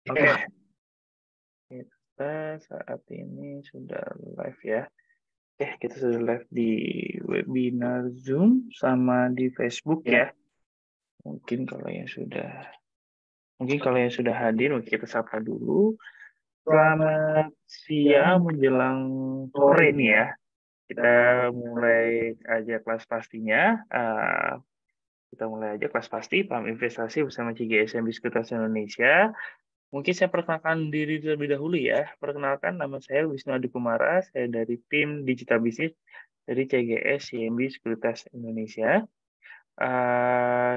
Oke, kita saat ini sudah live ya. Oke, kita sudah live di webinar Zoom sama di Facebook ya. Mungkin kalau yang sudah hadir, mungkin kita sapa dulu. Selamat siang menjelang sore nih ya. Kita mulai aja kelas pastinya. Kita mulai aja kelas pasti paham investasi bersama CGSMB Sekuritas Indonesia. Mungkin saya perkenalkan diri terlebih dahulu ya. Perkenalkan, nama saya Wisnu Adi Kumara, saya dari tim Digital Business dari CGS CIMB Sekuritas Indonesia.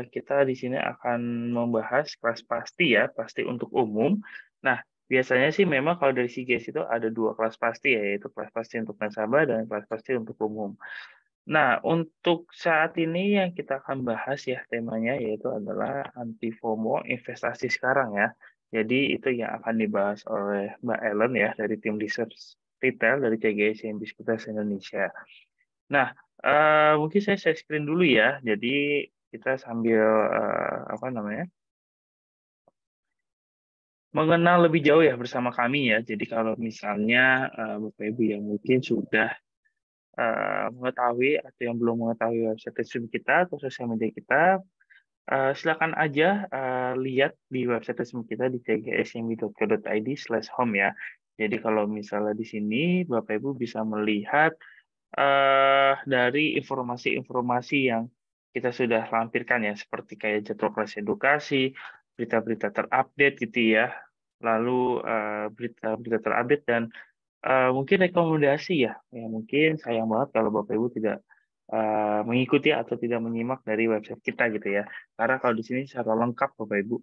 Kita di sini akan membahas kelas pasti ya, pasti untuk umum. Nah, biasanya sih memang kalau dari CGS itu ada dua kelas pasti ya, yaitu kelas pasti untuk nasabah dan kelas pasti untuk umum. Nah, untuk saat ini yang kita akan bahas ya temanya yaitu adalah anti FOMO investasi sekarang ya. Jadi itu yang akan dibahas oleh Mbak Ellen ya dari tim research retail dari CGS yang Sekuritas Indonesia. Nah, mungkin saya share screen dulu ya. Jadi kita sambil apa namanya mengenal lebih jauh ya bersama kami ya. Jadi kalau misalnya Bapak Ibu yang mungkin sudah mengetahui atau yang belum mengetahui website resmi kita atau sosial media kita, silakan aja lihat di website resmi kita di cgsmb.co.id/home ya. Jadi kalau misalnya di sini Bapak Ibu bisa melihat dari informasi-informasi yang kita sudah lampirkan ya, seperti kayak jadwal kelas edukasi, berita-berita terupdate gitu ya, lalu berita-berita terupdate dan mungkin rekomendasi ya. Ya mungkin sayang banget kalau Bapak Ibu tidak mengikuti atau tidak menyimak dari website kita gitu ya. Karena kalau di sini secara lengkap Bapak Ibu.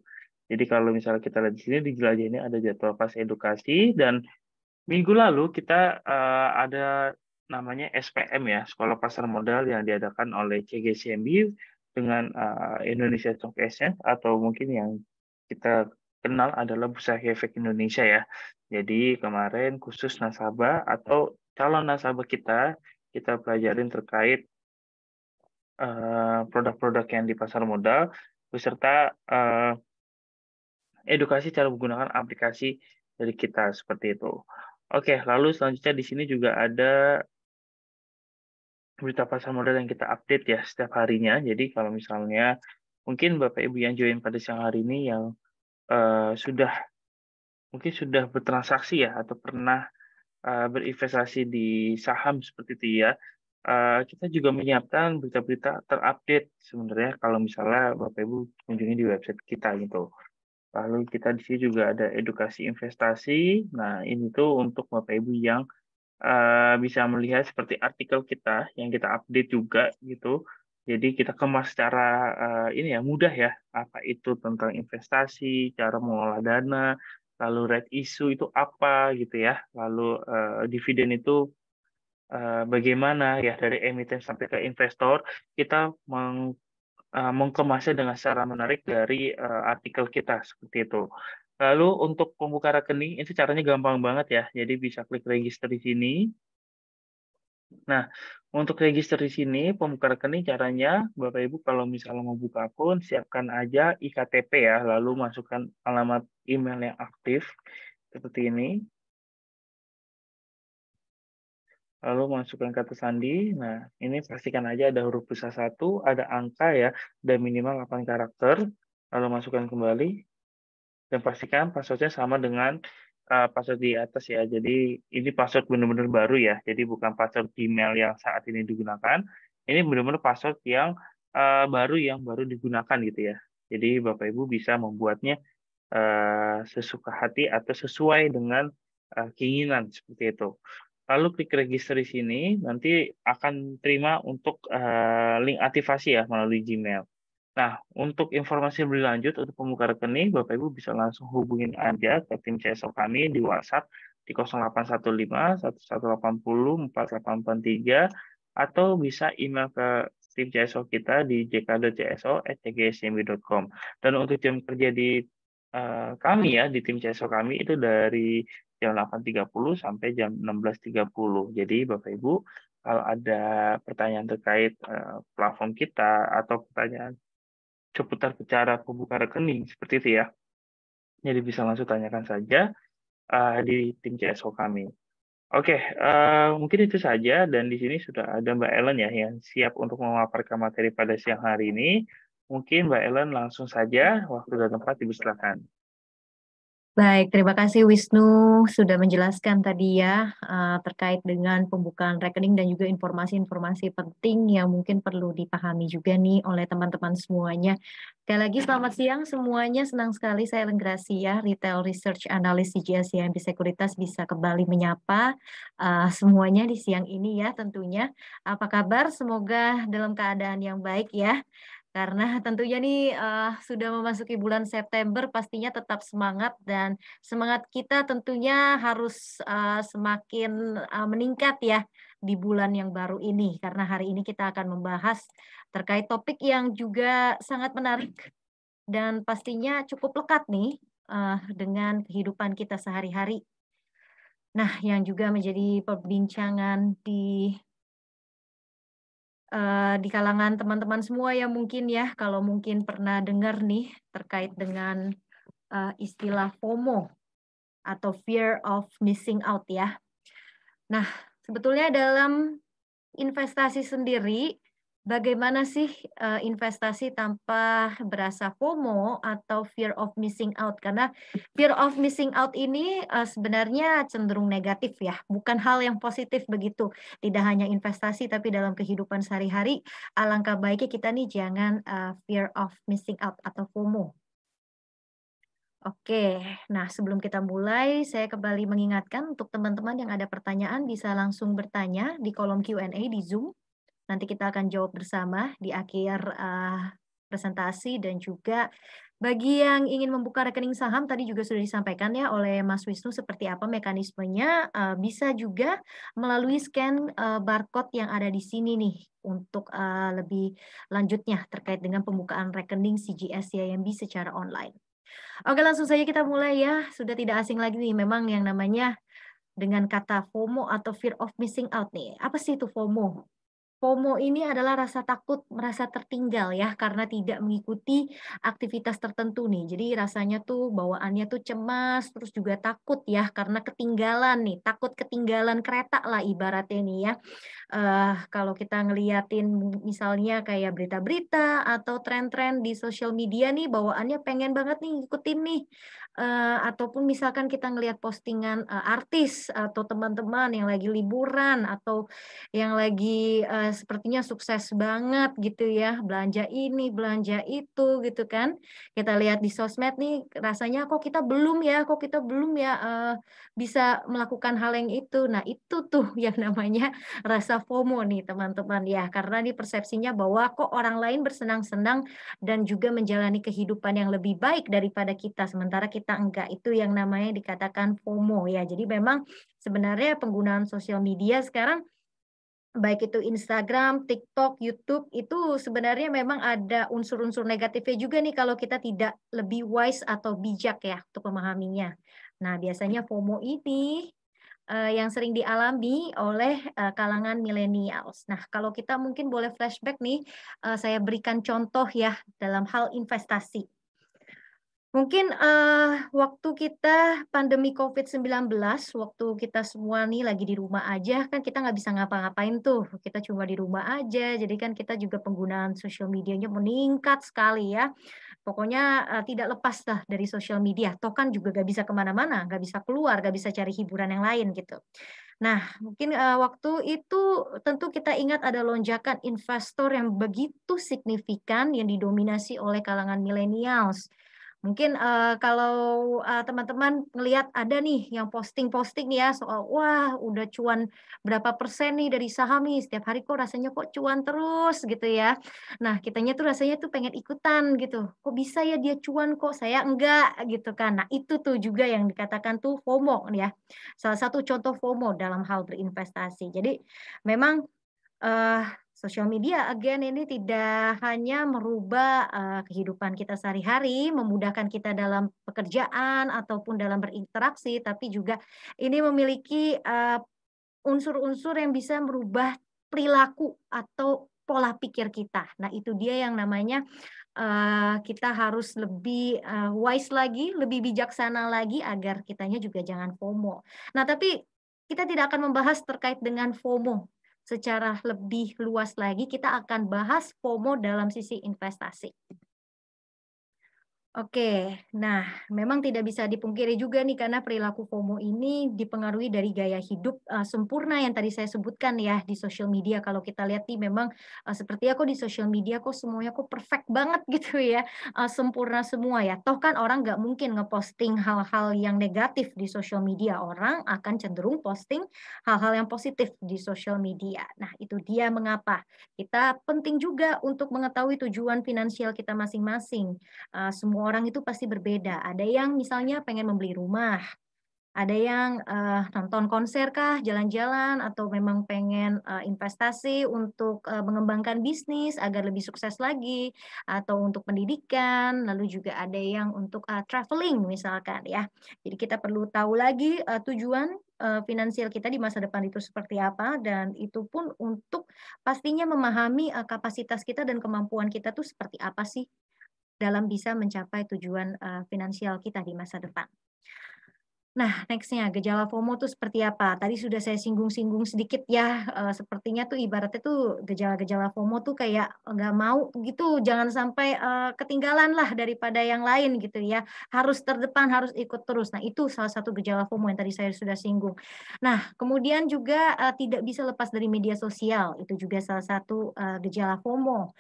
Jadi kalau misalnya kita lihat di sini di jelajah ini ada jadwal kelas edukasi dan minggu lalu kita ada namanya SPM ya, Sekolah Pasar Modal yang diadakan oleh CGCMB dengan Indonesia Stock Exchange atau mungkin yang kita kenal adalah Bursa Efek Indonesia ya. Jadi kemarin khusus nasabah atau calon nasabah kita pelajarin terkait produk-produk yang di pasar modal beserta edukasi cara menggunakan aplikasi dari kita seperti itu. Oke, lalu selanjutnya di sini juga ada berita pasar modal yang kita update ya setiap harinya. Jadi kalau misalnya mungkin Bapak Ibu yang join pada siang hari ini yang sudah mungkin sudah bertransaksi ya atau pernah berinvestasi di saham seperti itu ya. Kita juga menyiapkan berita-berita terupdate sebenarnya kalau misalnya Bapak Ibu kunjungi di website kita gitu. Lalu kita di sini juga ada edukasi investasi. Nah, ini tuh untuk Bapak Ibu yang bisa melihat seperti artikel kita yang kita update juga gitu. Jadi kita kemas secara ini ya mudah ya, apa itu tentang investasi, cara mengolah dana, lalu right issue itu apa gitu ya, lalu dividen itu bagaimana ya dari emiten sampai ke investor, kita mengemasnya dengan secara menarik dari artikel kita seperti itu. Lalu untuk pembuka rekening itu caranya gampang banget ya. Jadi bisa klik register di sini. Nah, untuk register di sini, pembuka rekening caranya, Bapak Ibu kalau misalnya mau buka akun, siapkan aja IKTP ya, lalu masukkan alamat email yang aktif, seperti ini. Lalu masukkan kata sandi. Nah, ini pastikan aja ada huruf besar 1, ada angka ya, dan minimal 8 karakter. Lalu masukkan kembali, dan pastikan passwordnya sama dengan password di atas ya. Jadi ini password benar-benar baru ya. Jadi bukan password Gmail yang saat ini digunakan. Ini benar-benar password yang baru yang baru digunakan gitu ya. Jadi Bapak Ibu bisa membuatnya sesuka hati atau sesuai dengan keinginan seperti itu. Lalu klik register di sini, nanti akan terima untuk link aktivasi ya melalui Gmail. Nah, untuk informasi lebih lanjut untuk pembuka rekening, Bapak Ibu bisa langsung hubungin aja ke tim CSO kami di WhatsApp di 0815 1180 4883 atau bisa email ke tim CSO kita di jk.cso@cgscmb.com. Dan untuk jam kerja di kami ya, di tim CSO kami itu dari jam 8.30 sampai jam 16.30. Jadi Bapak Ibu kalau ada pertanyaan terkait platform kita atau pertanyaan seputar bicara pembuka rekening seperti itu ya. Jadi bisa langsung tanyakan saja di tim CSO kami. Oke, mungkin itu saja dan di sini sudah ada Mbak Ellen ya yang siap untuk memaparkan materi pada siang hari ini. Mungkin Mbak Ellen langsung saja, waktu dan tempat dipersilakan. Baik, terima kasih Wisnu sudah menjelaskan tadi ya terkait dengan pembukaan rekening dan juga informasi-informasi penting yang mungkin perlu dipahami juga nih oleh teman-teman semuanya. Sekali lagi selamat siang semuanya, senang sekali saya Ellen Gracia, Retail Research Analyst CGS CIMB Sekuritas bisa kembali menyapa semuanya di siang ini ya tentunya. Apa kabar? Semoga dalam keadaan yang baik ya. Karena tentunya nih sudah memasuki bulan September, pastinya tetap semangat dan semangat kita tentunya harus semakin meningkat ya di bulan yang baru ini. Karena hari ini kita akan membahas terkait topik yang juga sangat menarik dan pastinya cukup lekat nih dengan kehidupan kita sehari-hari. Nah, yang juga menjadi perbincangan di kalangan teman-teman semua ya mungkin ya, kalau mungkin pernah dengar nih terkait dengan istilah FOMO atau fear of missing out ya. Nah, sebetulnya dalam investasi sendiri, bagaimana sih investasi tanpa berasa FOMO atau fear of missing out? Karena fear of missing out ini sebenarnya cenderung negatif ya, bukan hal yang positif begitu. Tidak hanya investasi, tapi dalam kehidupan sehari-hari, alangkah baiknya kita nih jangan fear of missing out atau FOMO. Oke, nah sebelum kita mulai, saya kembali mengingatkan untuk teman-teman yang ada pertanyaan bisa langsung bertanya di kolom Q&A di Zoom. Nanti kita akan jawab bersama di akhir presentasi dan juga bagi yang ingin membuka rekening saham tadi juga sudah disampaikan ya oleh Mas Wisnu seperti apa mekanismenya. Bisa juga melalui scan barcode yang ada di sini nih untuk lebih lanjutnya terkait dengan pembukaan rekening CGS CIMB secara online. Oke, langsung saja kita mulai ya. Sudah tidak asing lagi nih memang yang namanya dengan kata FOMO atau fear of missing out nih. Apa sih itu FOMO? FOMO ini adalah rasa takut merasa tertinggal ya karena tidak mengikuti aktivitas tertentu nih. Jadi rasanya tuh bawaannya tuh cemas terus juga takut ya karena ketinggalan nih, takut ketinggalan kereta lah ibaratnya nih ya. Kalau kita ngeliatin misalnya kayak berita-berita atau tren-tren di sosial media nih bawaannya pengen banget nih ngikutin nih. Ataupun misalkan kita ngelihat postingan artis atau teman-teman yang lagi liburan atau yang lagi sepertinya sukses banget gitu ya, belanja ini, belanja itu gitu kan. Kita lihat di sosmed nih rasanya kok kita belum ya bisa melakukan hal yang itu. Nah, itu tuh yang namanya rasa FOMO nih teman-teman ya, karena di persepsinya bahwa kok orang lain bersenang-senang dan juga menjalani kehidupan yang lebih baik daripada kita, sementara kita enggak. Itu yang namanya dikatakan FOMO ya. Jadi memang sebenarnya penggunaan sosial media sekarang baik itu Instagram, TikTok, YouTube itu sebenarnya memang ada unsur-unsur negatifnya juga nih kalau kita tidak lebih wise atau bijak ya untuk memahaminya. Nah, biasanya FOMO ini yang sering dialami oleh kalangan millennials. Nah, kalau kita mungkin boleh flashback nih, saya berikan contoh ya dalam hal investasi. Mungkin waktu kita pandemi COVID-19, waktu kita semua nih lagi di rumah aja, kan kita nggak bisa ngapa-ngapain tuh, kita cuma di rumah aja, jadi kan kita juga penggunaan sosial medianya meningkat sekali ya. Pokoknya tidak lepas lah dari sosial media, toh kan juga nggak bisa kemana-mana, nggak bisa keluar, nggak bisa cari hiburan yang lain gitu. Nah, mungkin waktu itu tentu kita ingat ada lonjakan investor yang begitu signifikan yang didominasi oleh kalangan millennials. Mungkin kalau teman-teman ngelihat ada nih yang posting-posting ya soal, wah udah cuan berapa persen nih dari saham nih, setiap hari kok rasanya kok cuan terus gitu ya. Nah kitanya tuh rasanya tuh pengen ikutan gitu, kok bisa ya dia cuan kok saya enggak gitu kan. Nah itu tuh juga yang dikatakan tuh FOMO ya, salah satu contoh FOMO dalam hal berinvestasi. Jadi memang sosial media again ini tidak hanya merubah kehidupan kita sehari-hari, memudahkan kita dalam pekerjaan ataupun dalam berinteraksi, tapi juga ini memiliki unsur-unsur yang bisa merubah perilaku atau pola pikir kita. Nah, itu dia yang namanya kita harus lebih wise lagi, lebih bijaksana lagi agar kitanya juga jangan FOMO. Nah, tapi kita tidak akan membahas terkait dengan FOMO secara lebih luas lagi, kita akan bahas FOMO dalam sisi investasi. Oke, nah memang tidak bisa dipungkiri juga nih karena perilaku FOMO ini dipengaruhi dari gaya hidup sempurna yang tadi saya sebutkan ya di sosial media. Kalau kita lihat nih memang seperti aku di sosial media kok semuanya kok perfect banget gitu ya, sempurna semua ya. Toh kan orang nggak mungkin ngeposting hal-hal yang negatif di sosial media, orang akan cenderung posting hal-hal yang positif di sosial media. Nah itu dia mengapa kita penting juga untuk mengetahui tujuan finansial kita masing-masing. Semua orang itu pasti berbeda. Ada yang misalnya pengen membeli rumah, ada yang nonton konser kah, jalan-jalan, atau memang pengen investasi untuk mengembangkan bisnis agar lebih sukses lagi, atau untuk pendidikan, lalu juga ada yang untuk traveling misalkan ya. Jadi kita perlu tahu lagi tujuan finansial kita di masa depan itu seperti apa, dan itu pun untuk pastinya memahami kapasitas kita dan kemampuan kita tuh seperti apa sih dalam bisa mencapai tujuan finansial kita di masa depan. Nah, next-nya gejala FOMO tuh seperti apa? Tadi sudah saya singgung-singgung sedikit ya, sepertinya tuh ibaratnya tuh gejala-gejala FOMO tuh kayak nggak mau gitu, jangan sampai ketinggalan lah daripada yang lain gitu ya, harus terdepan, harus ikut terus. Nah, itu salah satu gejala FOMO yang tadi saya sudah singgung. Nah, kemudian juga tidak bisa lepas dari media sosial, itu juga salah satu gejala FOMO.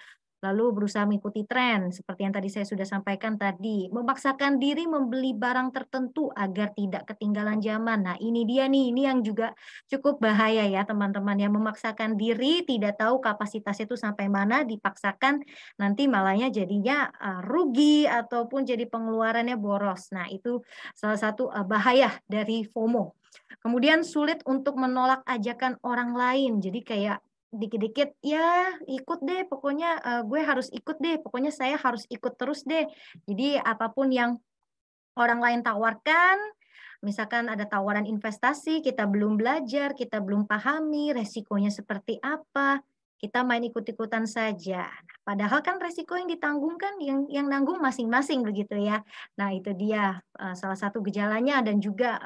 Lalu berusaha mengikuti tren, seperti yang tadi saya sudah sampaikan tadi, memaksakan diri membeli barang tertentu agar tidak ketinggalan zaman. Nah, ini dia nih, ini yang juga cukup bahaya ya teman-teman, yang memaksakan diri tidak tahu kapasitasnya itu sampai mana, dipaksakan nanti malahnya jadinya rugi ataupun jadi pengeluarannya boros. Nah, itu salah satu bahaya dari FOMO. Kemudian sulit untuk menolak ajakan orang lain. Jadi kayak dikit-dikit, "Ya ikut deh pokoknya, gue harus ikut deh, pokoknya saya harus ikut terus deh." Jadi apapun yang orang lain tawarkan, misalkan ada tawaran investasi, kita belum belajar, kita belum pahami resikonya seperti apa, kita main ikut-ikutan saja. Nah, padahal kan resiko yang ditanggung kan yang nanggung masing-masing begitu ya. Nah itu dia, salah satu gejalanya dan juga,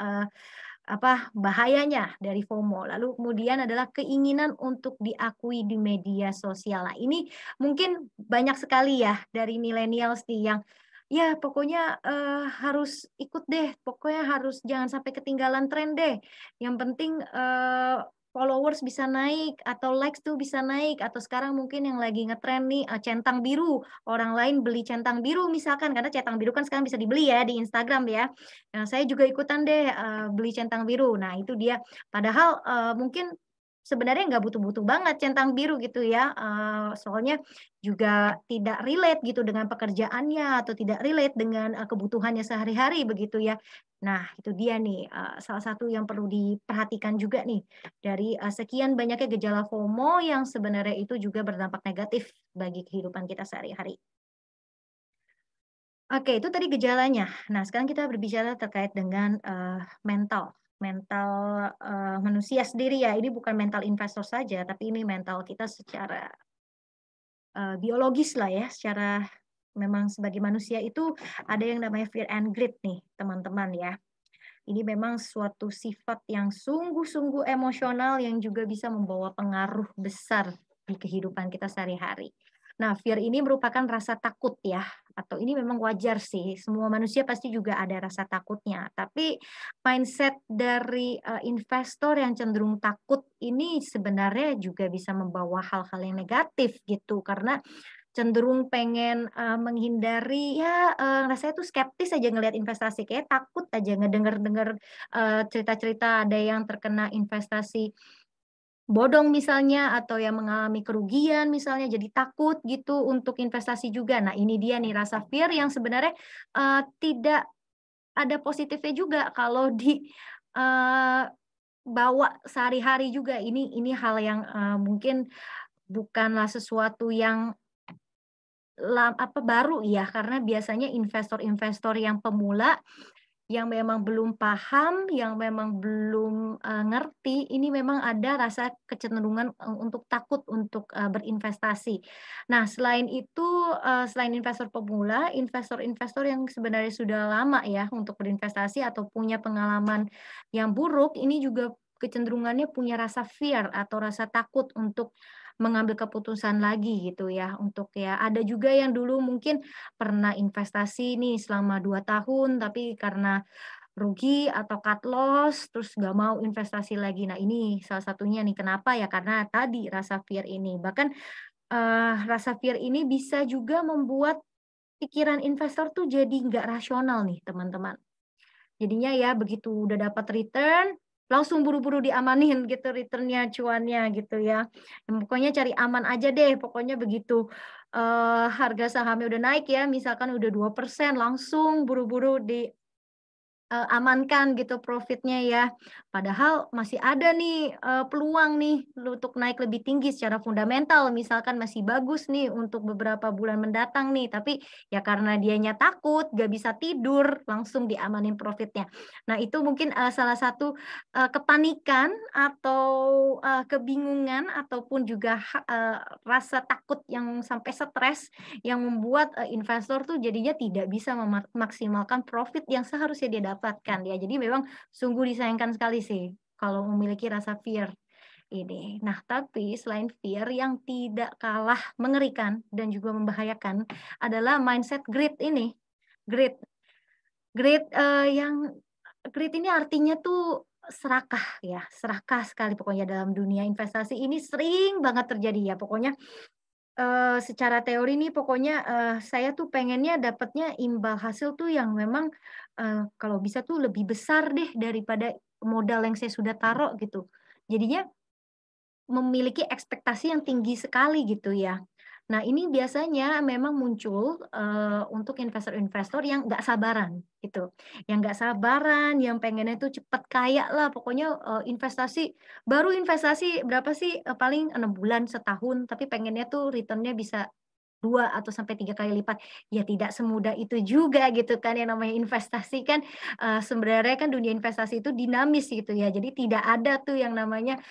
bahayanya dari FOMO. Lalu kemudian adalah keinginan untuk diakui di media sosial. Nah, ini mungkin banyak sekali ya dari millennials nih yang, ya pokoknya, harus ikut deh, pokoknya harus jangan sampai ketinggalan tren deh. Yang penting, followers bisa naik atau likes tuh bisa naik, atau sekarang mungkin yang lagi ngetren nih, centang biru, orang lain beli centang biru misalkan, karena centang biru kan sekarang bisa dibeli ya di Instagram ya. Nah, saya juga ikutan deh, beli centang biru. Nah, itu dia. Padahal, mungkin sebenarnya nggak butuh-butuh banget centang biru gitu ya, soalnya juga tidak relate gitu dengan pekerjaannya atau tidak relate dengan, kebutuhannya sehari-hari begitu ya. Nah, itu dia nih, salah satu yang perlu diperhatikan juga nih dari, sekian banyaknya gejala FOMO yang sebenarnya itu juga berdampak negatif bagi kehidupan kita sehari-hari. Oke, itu tadi gejalanya. Nah, sekarang kita berbicara terkait dengan, mental. Mental, manusia sendiri ya, ini bukan mental investor saja, tapi ini mental kita secara, biologis lah ya, secara memang sebagai manusia itu ada yang namanya fear and greed nih, teman-teman ya. Ini memang suatu sifat yang sungguh-sungguh emosional yang juga bisa membawa pengaruh besar di kehidupan kita sehari-hari. Nah, fear ini merupakan rasa takut ya, atau ini memang wajar sih, semua manusia pasti juga ada rasa takutnya. Tapi mindset dari investor yang cenderung takut ini sebenarnya juga bisa membawa hal-hal yang negatif gitu, karena cenderung pengen, menghindari ya, rasanya tuh skeptis aja ngelihat investasi, kayak takut aja ngedenger-denger, cerita-cerita ada yang terkena investasi bodong misalnya, atau yang mengalami kerugian misalnya, jadi takut gitu untuk investasi juga. Nah ini dia nih rasa fear yang sebenarnya, tidak ada positifnya juga kalau eee, bawa sehari-hari juga. Ini hal yang, mungkin bukanlah sesuatu yang baru ya, karena biasanya investor-investor yang pemula yang memang belum paham, yang memang belum, ngerti, ini memang ada rasa kecenderungan, untuk takut untuk, berinvestasi. Nah, selain itu, selain investor pemula, investor-investor yang sebenarnya sudah lama ya untuk berinvestasi atau punya pengalaman yang buruk, ini juga kecenderungannya punya rasa fear atau rasa takut untuk mengambil keputusan lagi gitu ya, untuk ya ada juga yang dulu mungkin pernah investasi nih selama 2 tahun, tapi karena rugi atau cut loss, terus nggak mau investasi lagi. Nah, ini salah satunya nih, kenapa ya? Karena tadi rasa fear ini. Bahkan, rasa fear ini bisa juga membuat pikiran investor tuh jadi nggak rasional nih, teman-teman. Jadinya ya begitu udah dapat return, langsung buru-buru diamanin gitu return-nya, cuannya gitu ya. Pokoknya cari aman aja deh, pokoknya begitu, harga sahamnya udah naik ya, misalkan udah 2% langsung buru-buru amankan gitu profitnya ya. Padahal masih ada nih, peluang nih untuk naik lebih tinggi secara fundamental, misalkan masih bagus nih untuk beberapa bulan mendatang nih, tapi ya karena dianya takut, gak bisa tidur, langsung diamanin profitnya. Nah, itu mungkin, salah satu, kepanikan atau, kebingungan ataupun juga rasa takut yang sampai stres yang membuat, investor tuh jadinya tidak bisa memaksimalkan profit yang seharusnya dia dapatkan ya. Jadi memang sungguh disayangkan sekali sih kalau memiliki rasa fear ini. Nah, tapi selain fear yang tidak kalah mengerikan dan juga membahayakan adalah mindset greed ini. Greed greed, greed ini artinya tuh serakah ya, serakah sekali pokoknya dalam dunia investasi ini sering banget terjadi ya. Pokoknya secara teori nih pokoknya, saya tuh pengennya dapatnya imbal hasil tuh yang memang, kalau bisa tuh lebih besar deh daripada modal yang saya sudah taruh gitu. Jadinya memiliki ekspektasi yang tinggi sekali gitu ya. Nah, ini biasanya memang muncul, untuk investor-investor yang nggak sabaran gitu, yang nggak sabaran, yang pengennya tuh cepet kaya lah pokoknya, baru investasi berapa sih, paling 6 bulan, setahun, tapi pengennya tuh return-nya bisa 2 atau sampai 3 kali lipat. Ya tidak semudah itu juga gitu kan, yang namanya investasi kan, sebenarnya kan dunia investasi itu dinamis gitu ya. Jadi tidak ada tuh yang namanya,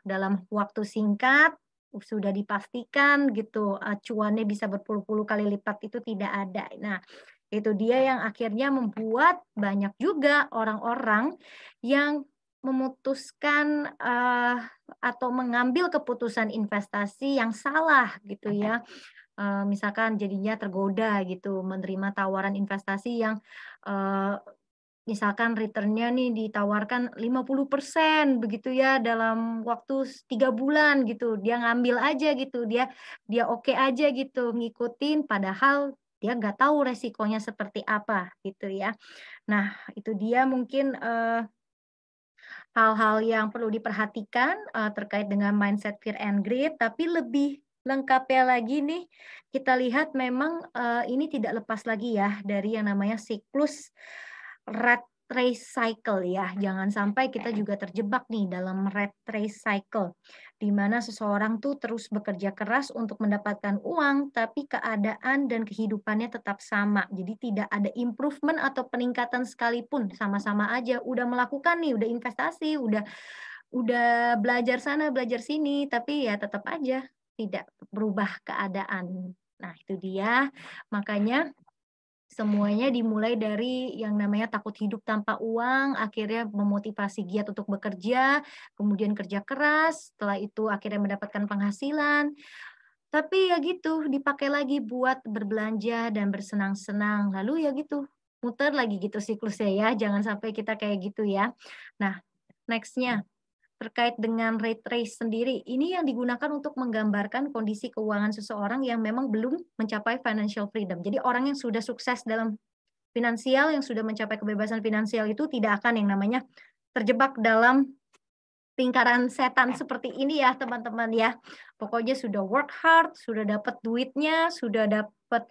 dalam waktu singkat sudah dipastikan gitu, cuannya bisa berpuluh-puluh kali lipat itu tidak ada. Nah, itu dia yang akhirnya membuat banyak juga orang-orang yang memutuskan, atau mengambil keputusan investasi yang salah gitu ya. Misalkan jadinya tergoda gitu menerima tawaran investasi yang, eee, misalkan return-nya nih ditawarkan 50% begitu ya dalam waktu 3 bulan gitu, dia ngambil aja gitu, dia dia oke aja gitu ngikutin padahal dia nggak tahu resikonya seperti apa gitu ya. Nah, itu dia mungkin, hal-hal yang perlu diperhatikan, terkait dengan mindset fear and greed, tapi lebih lengkapnya lagi nih, kita lihat memang, ini tidak lepas lagi ya dari yang namanya siklus rat race cycle ya. Jangan sampai kita juga terjebak nih dalam rat race cycle, di mana seseorang tuh terus bekerja keras untuk mendapatkan uang, tapi keadaan dan kehidupannya tetap sama. Jadi tidak ada improvement atau peningkatan sekalipun, sama-sama aja. Udah melakukan nih, udah investasi, udah belajar sana, belajar sini, tapi ya tetap aja tidak berubah keadaan. Nah, itu dia. Makanya semuanya dimulai dari yang namanya takut hidup tanpa uang, akhirnya memotivasi giat untuk bekerja, kemudian kerja keras, setelah itu akhirnya mendapatkan penghasilan. Tapi ya gitu, dipakai lagi buat berbelanja dan bersenang-senang. Lalu ya gitu, muter lagi gitu siklusnya ya, jangan sampai kita kayak gitu ya. Nah, next-nya terkait dengan rate race sendiri, ini yang digunakan untuk menggambarkan kondisi keuangan seseorang yang memang belum mencapai financial freedom. Jadi orang yang sudah sukses dalam finansial, yang sudah mencapai kebebasan finansial itu tidak akan yang namanya terjebak dalam lingkaran setan seperti ini ya teman-teman ya. Pokoknya sudah work hard, sudah dapat duitnya, sudah dapat,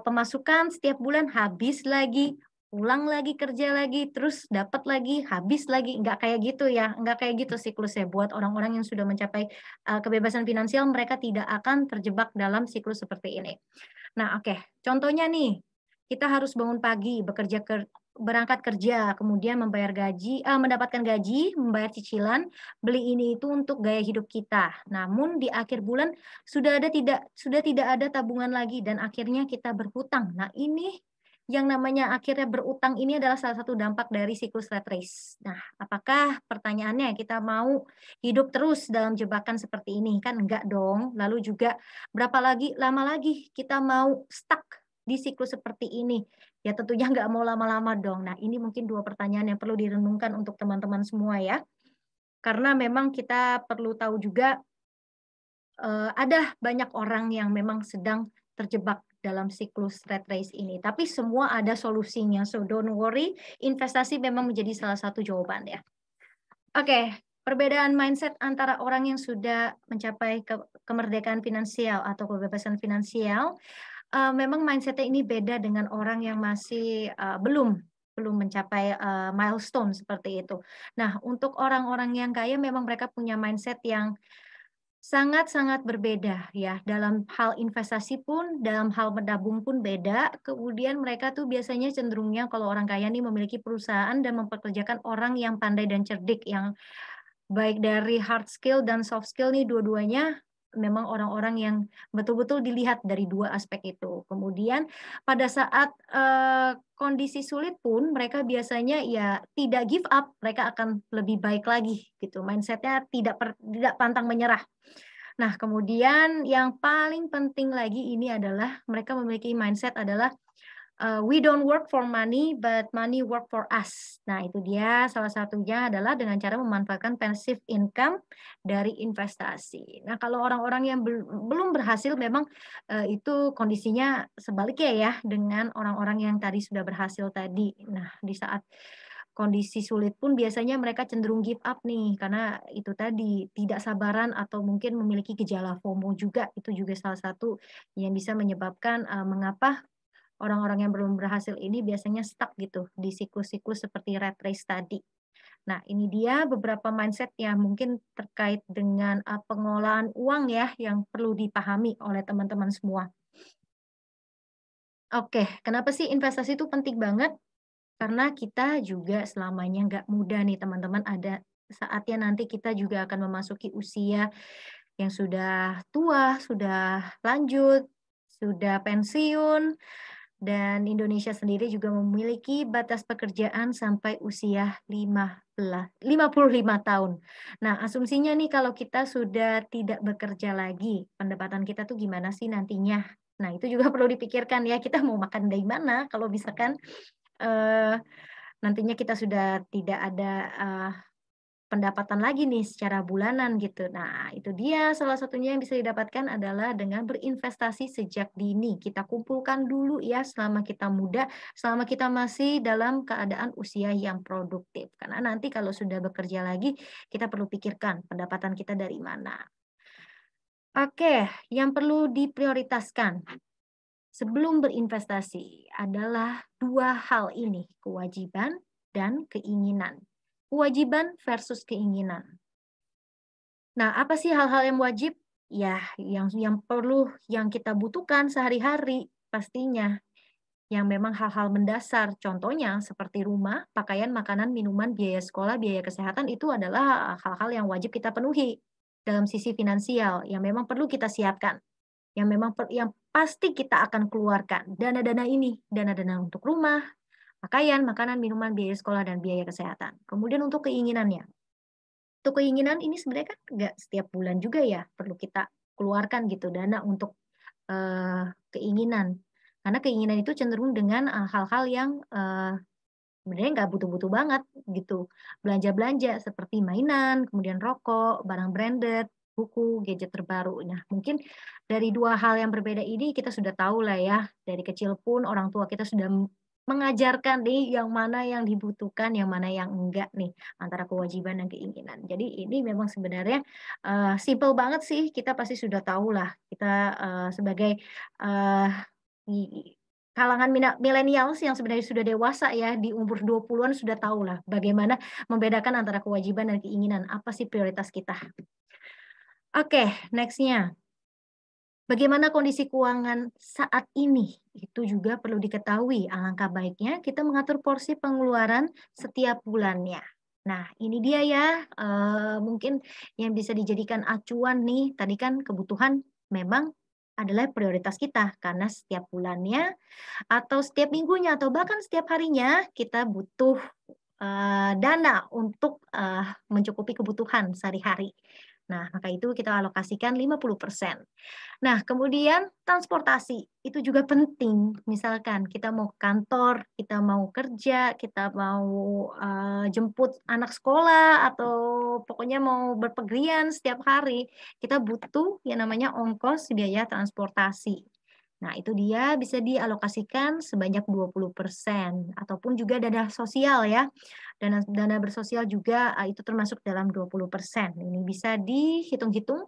pemasukan setiap bulan, habis lagi, pulang lagi, kerja lagi, terus dapat lagi, habis lagi, nggak kayak gitu ya, nggak kayak gitu siklusnya. Buat orang-orang yang sudah mencapai, kebebasan finansial, mereka tidak akan terjebak dalam siklus seperti ini. Nah, oke, contohnya nih, kita harus bangun pagi, bekerja berangkat kerja, kemudian mendapatkan gaji, membayar cicilan, beli ini itu untuk gaya hidup kita. Namun di akhir bulan sudah tidak ada tabungan lagi dan akhirnya kita berhutang. Nah, ini yang namanya akhirnya berutang ini adalah salah satu dampak dari siklus rat race. Nah, apakah pertanyaannya kita mau hidup terus dalam jebakan seperti ini? Kan enggak dong. Lalu juga lama lagi kita mau stuck di siklus seperti ini? Ya tentunya nggak mau lama-lama dong. Nah, ini mungkin 2 pertanyaan yang perlu direnungkan untuk teman-teman semua ya. Karena memang kita perlu tahu juga ada banyak orang yang memang sedang terjebak dalam siklus rat race ini. Tapi semua ada solusinya. So don't worry, investasi memang menjadi salah satu jawaban ya. Oke, perbedaan mindset antara orang yang sudah mencapai kemerdekaan finansial atau kebebasan finansial, memang mindset-nya ini beda dengan orang yang masih belum mencapai milestone seperti itu. Nah, untuk orang-orang yang kaya memang mereka punya mindset yang sangat-sangat berbeda ya, dalam hal investasi pun, dalam hal menabung pun beda. Kemudian mereka tuh biasanya cenderungnya kalau orang kaya nih memiliki perusahaan dan mempekerjakan orang yang pandai dan cerdik, yang baik dari hard skill dan soft skill nih dua-duanya memang orang-orang yang betul-betul dilihat dari 2 aspek itu. Kemudian pada saat, kondisi sulit pun mereka biasanya ya tidak give up, mereka akan lebih baik lagi gitu, mindset-nya tidak pantang menyerah. Nah, kemudian yang paling penting lagi ini adalah mereka memiliki mindset adalah, we don't work for money, but money work for us. Nah, itu dia salah satunya adalah dengan cara memanfaatkan passive income dari investasi. Nah, kalau orang-orang yang belum berhasil memang, itu kondisinya sebaliknya ya dengan orang-orang yang tadi sudah berhasil tadi. Nah, di saat kondisi sulit pun biasanya mereka cenderung give up nih, karena itu tadi, tidak sabaran atau mungkin memiliki gejala FOMO juga, itu juga salah satu yang bisa menyebabkan, mengapa orang-orang yang belum berhasil ini biasanya stuck gitu di siklus-siklus seperti rat race tadi. Nah, ini dia beberapa mindset yang mungkin terkait dengan, pengelolaan uang ya, yang perlu dipahami oleh teman-teman semua. Oke, kenapa sih investasi itu penting banget? Karena kita juga selamanya nggak mudah nih teman-teman, ada saatnya nanti kita juga akan memasuki usia yang sudah tua, sudah lanjut, sudah pensiun, dan Indonesia sendiri juga memiliki batas pekerjaan sampai usia 55 tahun. Nah, asumsinya nih kalau kita sudah tidak bekerja lagi, pendapatan kita tuh gimana sih nantinya? Nah, itu juga perlu dipikirkan ya, kita mau makan dari mana kalau misalkan eee, nantinya kita sudah tidak ada, pendapatan lagi nih secara bulanan gitu. Nah, itu dia salah satunya yang bisa didapatkan adalah dengan berinvestasi sejak dini. Kita kumpulkan dulu ya selama kita muda, selama kita masih dalam keadaan usia yang produktif. Karena nanti kalau sudah bekerja lagi, kita perlu pikirkan pendapatan kita dari mana. Oke, yang perlu diprioritaskan sebelum berinvestasi adalah 2 hal ini, kewajiban dan keinginan. Kewajiban versus keinginan. Nah, apa sih hal-hal yang wajib? Ya, yang kita butuhkan sehari-hari pastinya, yang memang hal-hal mendasar. Contohnya seperti rumah, pakaian, makanan, minuman, biaya sekolah, biaya kesehatan itu adalah hal-hal yang wajib kita penuhi dalam sisi finansial yang memang perlu kita siapkan. Yang pasti kita akan keluarkan dana-dana ini, dana-dana untuk rumah, pakaian, makanan, minuman, biaya sekolah, dan biaya kesehatan. Kemudian untuk keinginannya. Untuk keinginan ini sebenarnya kan nggak setiap bulan juga ya perlu kita keluarkan gitu dana untuk, keinginan. Karena keinginan itu cenderung dengan, hal-hal yang, sebenarnya nggak butuh-butuh banget gitu. Belanja-belanja seperti mainan, kemudian rokok, barang branded, buku, gadget terbaru. Nah, mungkin dari 2 hal yang berbeda ini kita sudah tahu lah ya, dari kecil pun orang tua kita sudah mengajarkan nih yang mana yang dibutuhkan, yang mana yang enggak nih, antara kewajiban dan keinginan. Jadi ini memang sebenarnya, simpel banget sih, kita pasti sudah tahu lah, kita, sebagai, eee, i kalangan milenials yang sebenarnya sudah dewasa ya, di umur 20-an sudah tahu lah bagaimana membedakan antara kewajiban dan keinginan, apa sih prioritas kita. Oke, next-nya. Bagaimana kondisi keuangan saat ini? Itu juga perlu diketahui. Alangkah baiknya kita mengatur porsi pengeluaran setiap bulannya. Nah, ini dia ya, mungkin yang bisa dijadikan acuan nih. Tadi kan kebutuhan memang adalah prioritas kita karena setiap bulannya atau setiap minggunya atau bahkan setiap harinya kita butuh dana untuk, mencukupi kebutuhan sehari-hari. Nah, maka itu kita alokasikan 50%. Nah, kemudian transportasi, itu juga penting. Misalkan kita mau ke kantor, kita mau kerja, kita mau, jemput anak sekolah, atau pokoknya mau berpergian setiap hari, kita butuh yang namanya ongkos biaya transportasi. Nah, itu dia bisa dialokasikan sebanyak 20% ataupun juga dana sosial ya. Dana dana bersosial juga, itu termasuk dalam 20%. Ini bisa dihitung-hitung,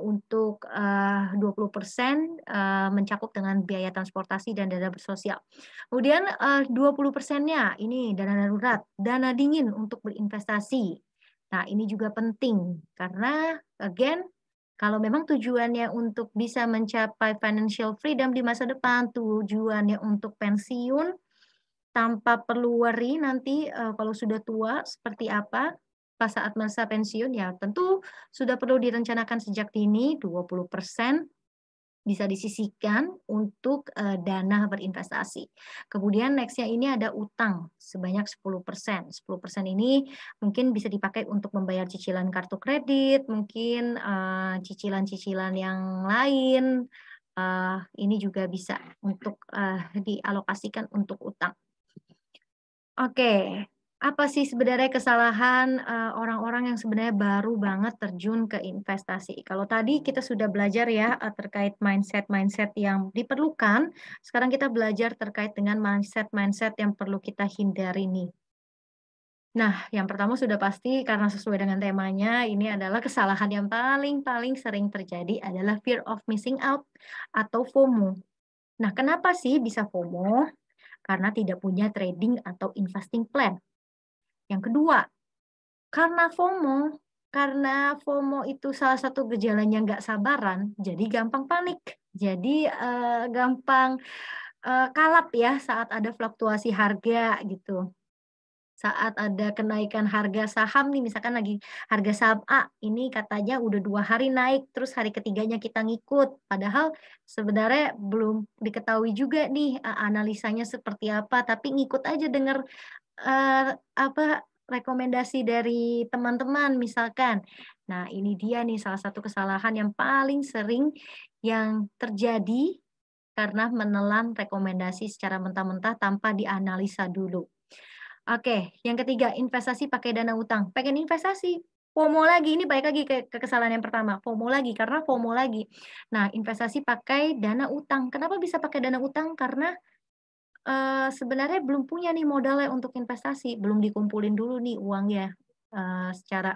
untuk, 20%, mencakup dengan biaya transportasi dan dana bersosial. Kemudian, 20%-nya ini dana darurat, dana dingin untuk berinvestasi. Nah, ini juga penting karena again kalau memang tujuannya untuk bisa mencapai financial freedom di masa depan, tujuannya untuk pensiun tanpa perlu worry nanti, kalau sudah tua seperti apa, pas saat masa pensiun, ya tentu sudah perlu direncanakan sejak dini, 20% bisa disisihkan untuk, dana berinvestasi. Kemudian next-nya ini ada utang sebanyak 10%. 10% ini mungkin bisa dipakai untuk membayar cicilan kartu kredit, mungkin, cicilan-cicilan yang lain, ini juga bisa untuk, dialokasikan untuk utang. Oke, apa sih sebenarnya kesalahan, orang-orang yang sebenarnya baru banget terjun ke investasi? Kalau tadi kita sudah belajar ya, terkait mindset-mindset yang diperlukan, sekarang kita belajar terkait dengan mindset-mindset yang perlu kita hindari nih. Nah, yang pertama sudah pasti karena sesuai dengan temanya, ini adalah kesalahan yang paling-paling sering terjadi adalah fear of missing out atau FOMO. Nah, kenapa sih bisa FOMO? Karena tidak punya trading atau investing plan. Yang kedua, karena FOMO itu salah satu gejalanya nggak sabaran, jadi gampang panik. Jadi, gampang, kalap ya saat ada fluktuasi harga gitu. Saat ada kenaikan harga saham nih, misalkan lagi harga saham A, ini katanya udah 2 hari naik, terus hari ketiganya kita ngikut. Padahal sebenarnya belum diketahui juga nih, analisanya seperti apa, tapi ngikut aja denger apa, rekomendasi dari teman-teman misalkan. Nah, ini dia nih salah satu kesalahan yang paling sering yang terjadi karena menelan rekomendasi secara mentah-mentah tanpa dianalisa dulu. Oke, yang ketiga, investasi pakai dana utang. Pengen investasi, FOMO lagi, ini balik lagi ke kesalahan yang pertama, FOMO lagi, karena FOMO lagi. Nah, investasi pakai dana utang. Kenapa bisa pakai dana utang? Karena sebenarnya belum punya nih modalnya untuk investasi, belum dikumpulin dulu nih uangnya, secara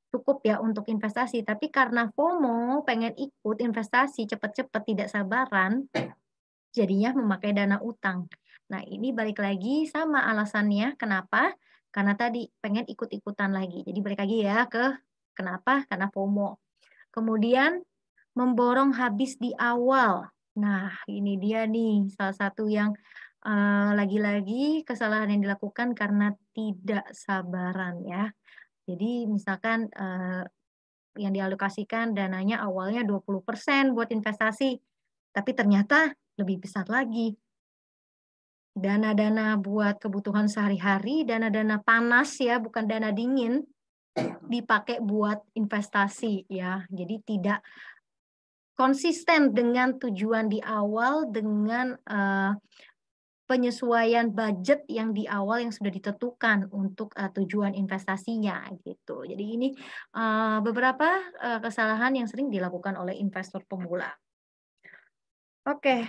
cukup ya untuk investasi, tapi karena FOMO pengen ikut investasi cepet-cepet, tidak sabaran, jadinya memakai dana utang. Nah, ini balik lagi sama alasannya kenapa, karena tadi pengen ikut-ikutan lagi. Jadi balik lagi ya ke kenapa, karena FOMO. Kemudian memborong habis di awal. Nah, ini dia nih salah satu yang, lagi-lagi kesalahan yang dilakukan karena tidak sabaran ya. Jadi misalkan, yang dialokasikan dananya awalnya 20% buat investasi, tapi ternyata lebih besar lagi. Dana-dana buat kebutuhan sehari-hari, dana-dana panas ya, bukan dana dingin, dipakai buat investasi ya. Jadi tidak konsisten dengan tujuan di awal, dengan, penyesuaian budget yang di awal yang sudah ditentukan untuk, tujuan investasinya gitu. Jadi ini, beberapa, kesalahan yang sering dilakukan oleh investor pemula. Oke,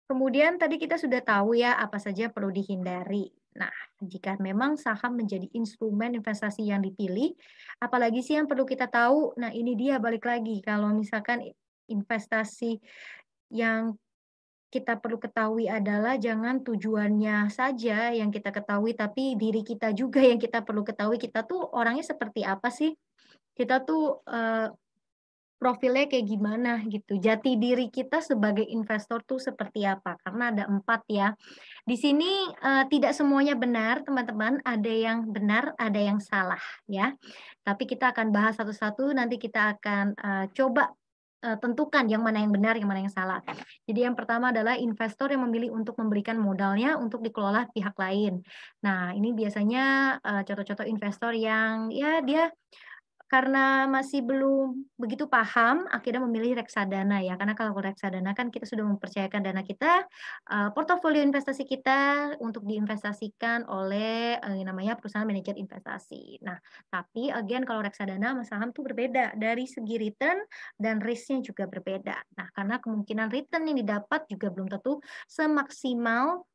kemudian tadi kita sudah tahu ya apa saja yang perlu dihindari. Nah, jika memang saham menjadi instrumen investasi yang dipilih, apalagi sih yang perlu kita tahu? Nah, ini dia balik lagi kalau misalkan investasi yang kita perlu ketahui adalah jangan tujuannya saja yang kita ketahui, tapi diri kita juga yang kita perlu ketahui, kita tuh orangnya seperti apa sih? Kita tuh, profilnya kayak gimana gitu, jati diri kita sebagai investor tuh seperti apa, karena ada 4 ya. Di sini, tidak semuanya benar teman-teman, ada yang benar, ada yang salah ya. Tapi kita akan bahas satu-satu, nanti kita akan, coba, tentukan yang mana yang benar, yang mana yang salah. Jadi yang pertama adalah investor yang memilih untuk memberikan modalnya untuk dikelola pihak lain. Nah, ini biasanya, contoh-contoh investor yang ya dia karena masih belum begitu paham, akhirnya memilih reksadana ya, karena kalau reksadana kan kita sudah mempercayakan dana kita, portofolio investasi kita untuk diinvestasikan oleh, namanya perusahaan manajer investasi. Nah, tapi again kalau reksadana sama saham tuh berbeda, dari segi return dan risk-nya juga berbeda. Nah, karena kemungkinan return yang didapat juga belum tentu semaksimal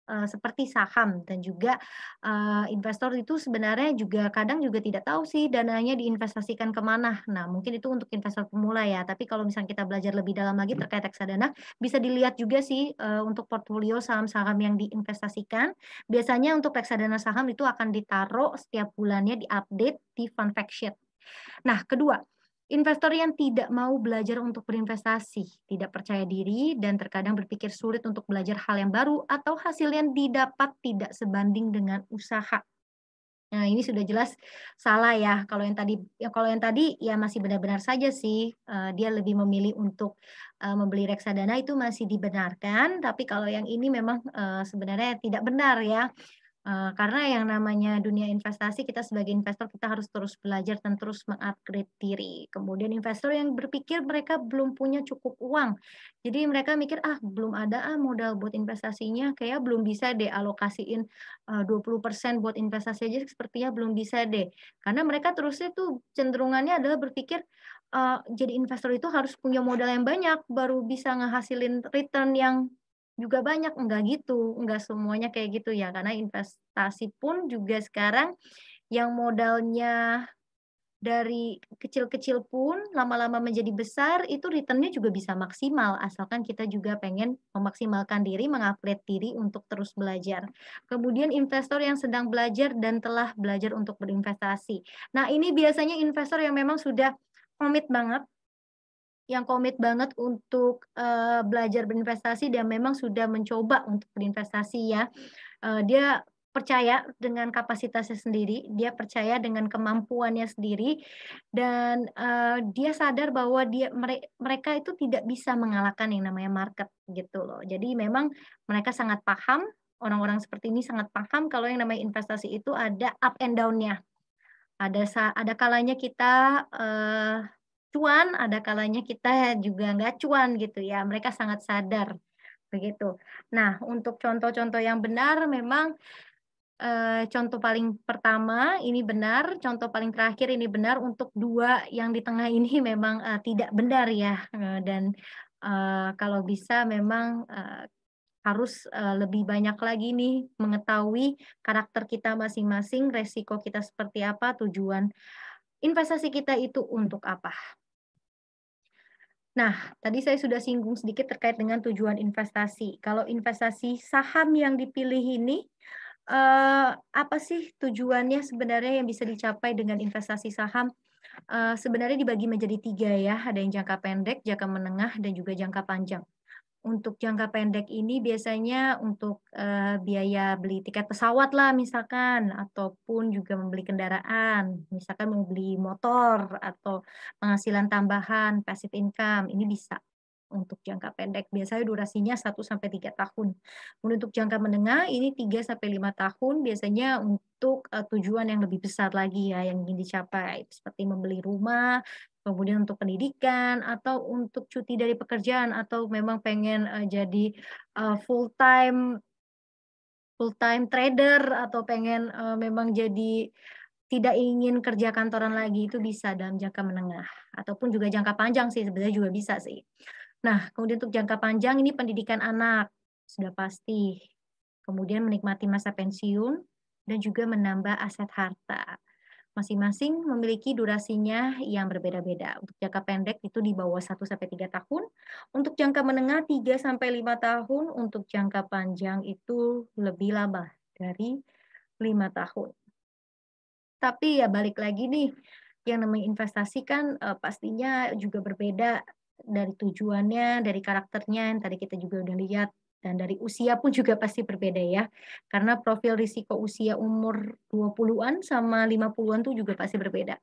seperti saham dan juga, investor itu sebenarnya juga kadang juga tidak tahu sih dananya diinvestasikan ke mana. Nah, mungkin itu untuk investor pemula ya, tapi kalau misalnya kita belajar lebih dalam lagi terkait reksadana, bisa dilihat juga sih, untuk portofolio saham-saham yang diinvestasikan. Biasanya untuk reksadana saham itu akan ditaruh setiap bulannya, di-update di fund fact sheet. Nah, kedua, investor yang tidak mau belajar untuk berinvestasi, tidak percaya diri, dan terkadang berpikir sulit untuk belajar hal yang baru atau hasil yang didapat tidak sebanding dengan usaha. Nah, ini sudah jelas salah ya. Kalau yang tadi ya masih benar-benar saja sih, dia lebih memilih untuk, membeli reksadana itu masih dibenarkan, tapi kalau yang ini memang, sebenarnya tidak benar ya. Karena yang namanya dunia investasi, kita sebagai investor kita harus terus belajar dan terus meng-upgrade diri. Kemudian investor yang berpikir mereka belum punya cukup uang. Jadi mereka mikir, "Ah, belum ada modal buat investasinya, kayaknya belum bisa deh alokasiin, 20% buat investasi aja sepertinya belum bisa deh." Karena mereka terusnya tuh cenderungannya adalah berpikir, jadi investor itu harus punya modal yang banyak, baru bisa ngehasilin return yang juga banyak, enggak gitu, enggak semuanya kayak gitu ya, karena investasi pun juga sekarang yang modalnya dari kecil-kecil pun lama-lama menjadi besar, itu return-nya juga bisa maksimal, asalkan kita juga pengen memaksimalkan diri, meng-upgrade diri untuk terus belajar. Kemudian investor yang sedang belajar dan telah belajar untuk berinvestasi. Nah, ini biasanya investor yang memang sudah komit banget untuk, belajar berinvestasi dan memang sudah mencoba untuk berinvestasi ya. Dia percaya dengan kapasitasnya sendiri, dia percaya dengan kemampuannya sendiri, dan, dia sadar bahwa mereka itu tidak bisa mengalahkan yang namanya market, gitu loh. Jadi memang mereka sangat paham, orang-orang seperti ini sangat paham kalau yang namanya investasi itu ada up and down-nya. Ada kalanya kita, cuan, ada kalanya kita juga nggak cuan gitu ya, mereka sangat sadar, begitu. Nah, untuk contoh-contoh yang benar memang, contoh paling pertama ini benar, contoh paling terakhir ini benar, untuk 2 yang di tengah ini memang, tidak benar ya, dan, kalau bisa memang, harus, lebih banyak lagi nih mengetahui karakter kita masing-masing, resiko kita seperti apa, tujuan investasi kita itu untuk apa. Nah, tadi saya sudah singgung sedikit terkait dengan tujuan investasi. Kalau investasi saham yang dipilih ini, apa sih tujuannya sebenarnya yang bisa dicapai dengan investasi saham? Sebenarnya dibagi menjadi 3 ya, ada yang jangka pendek, jangka menengah, dan juga jangka panjang. Untuk jangka pendek ini biasanya untuk, biaya beli tiket pesawat lah misalkan, ataupun juga membeli kendaraan, misalkan mau beli motor atau penghasilan tambahan, passive income, ini bisa untuk jangka pendek. Biasanya durasinya 1 sampai 3 tahun. Kemudian untuk jangka menengah ini 3 sampai 5 tahun, biasanya untuk, tujuan yang lebih besar lagi ya yang ingin dicapai, seperti membeli rumah, kemudian untuk pendidikan, atau untuk cuti dari pekerjaan, atau memang pengen, jadi, full-time full-time trader, atau pengen, memang jadi tidak ingin kerja kantoran lagi, itu bisa dalam jangka menengah, ataupun juga jangka panjang sih sebenarnya juga bisa sih. Nah, kemudian untuk jangka panjang ini pendidikan anak, sudah pasti. Kemudian menikmati masa pensiun dan juga menambah aset harta. Masing-masing memiliki durasinya yang berbeda-beda. Untuk jangka pendek itu di bawah 1 sampai 3 tahun, untuk jangka menengah 3 sampai 5 tahun, untuk jangka panjang itu lebih lama dari 5 tahun. Tapi ya balik lagi nih, yang namanya investasi kan, pastinya juga berbeda dari tujuannya, dari karakternya yang tadi kita juga udah lihat, dan dari usia pun juga pasti berbeda ya. Karena profil risiko usia umur 20-an sama 50-an tuh juga pasti berbeda.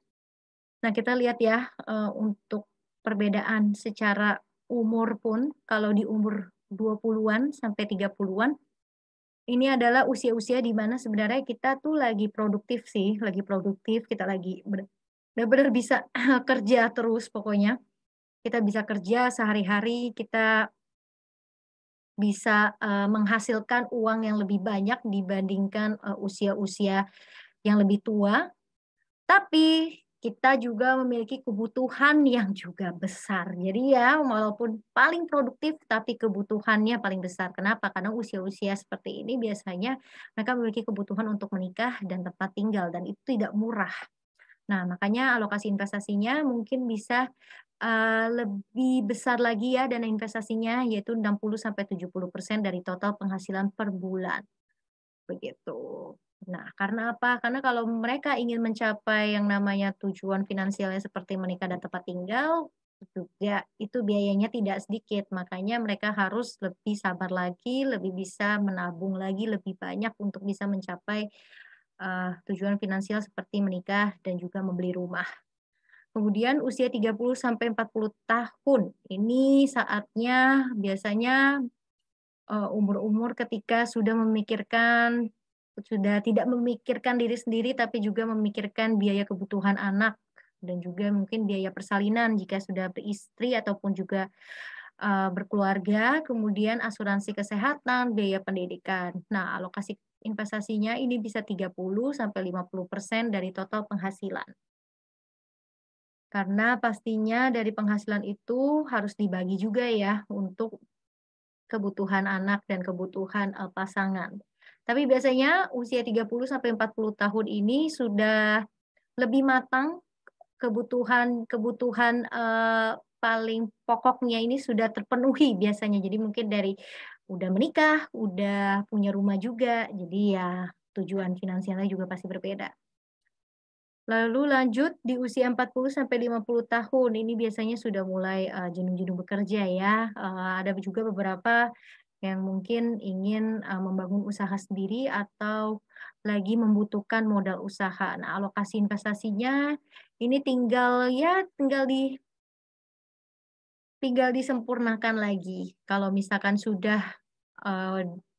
Nah, kita lihat ya, untuk perbedaan secara umur pun, kalau di umur 20-an sampai 30-an, ini adalah usia-usia di mana sebenarnya kita tuh lagi produktif sih, lagi produktif, kita lagi bener-bener bisa kerja terus pokoknya. Kita bisa kerja sehari-hari, kita bisa, menghasilkan uang yang lebih banyak dibandingkan, usia-usia yang lebih tua. Tapi kita juga memiliki kebutuhan yang juga besar. Jadi ya walaupun paling produktif tapi kebutuhannya paling besar. Kenapa? Karena usia-usia seperti ini biasanya mereka memiliki kebutuhan untuk menikah dan tempat tinggal dan itu tidak murah. Nah, makanya alokasi investasinya mungkin bisa, lebih besar lagi ya dana investasinya yaitu 60-70% dari total penghasilan per bulan. Begitu. Nah, karena apa? Karena kalau mereka ingin mencapai yang namanya tujuan finansialnya seperti menikah dan tempat tinggal, juga itu biayanya tidak sedikit. Makanya mereka harus lebih sabar lagi, lebih bisa menabung lagi lebih banyak untuk bisa mencapai, tujuan finansial seperti menikah dan juga membeli rumah. Kemudian usia 30 sampai 40 tahun, ini saatnya biasanya umur-umur ketika sudah tidak memikirkan diri sendiri, tapi juga memikirkan biaya kebutuhan anak, dan juga mungkin biaya persalinan jika sudah beristri ataupun juga, berkeluarga, kemudian asuransi kesehatan, biaya pendidikan. Nah, alokasi investasinya ini bisa 30-50% dari total penghasilan. Karena pastinya dari penghasilan itu harus dibagi juga ya untuk kebutuhan anak dan kebutuhan, pasangan. Tapi biasanya usia 30 sampai 40 tahun ini sudah lebih matang, kebutuhan, paling pokoknya ini sudah terpenuhi biasanya. Jadi mungkin dari udah menikah, udah punya rumah juga, jadi ya tujuan finansialnya juga pasti berbeda. Lalu lanjut di usia 40 sampai 50 tahun, ini biasanya sudah mulai, jenuh-jenuh bekerja ya, ada juga beberapa yang mungkin ingin, membangun usaha sendiri atau lagi membutuhkan modal usaha. Nah, alokasi investasinya ini tinggal disempurnakan lagi. Kalau misalkan sudah,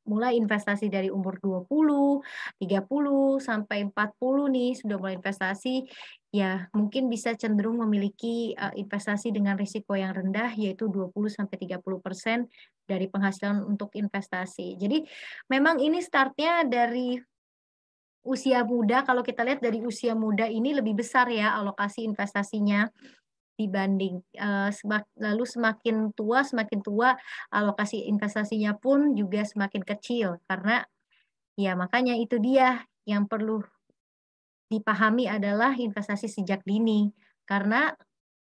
mulai investasi dari umur 20, 30, sampai 40 nih, sudah mulai investasi, ya mungkin bisa cenderung memiliki, investasi dengan risiko yang rendah, yaitu 20-30% dari penghasilan untuk investasi. Jadi memang ini startnya dari usia muda, kalau kita lihat dari usia muda ini lebih besar ya alokasi investasinya. Dibanding, semakin tua alokasi investasinya pun juga semakin kecil karena ya makanya itu dia yang perlu dipahami adalah investasi sejak dini. Karena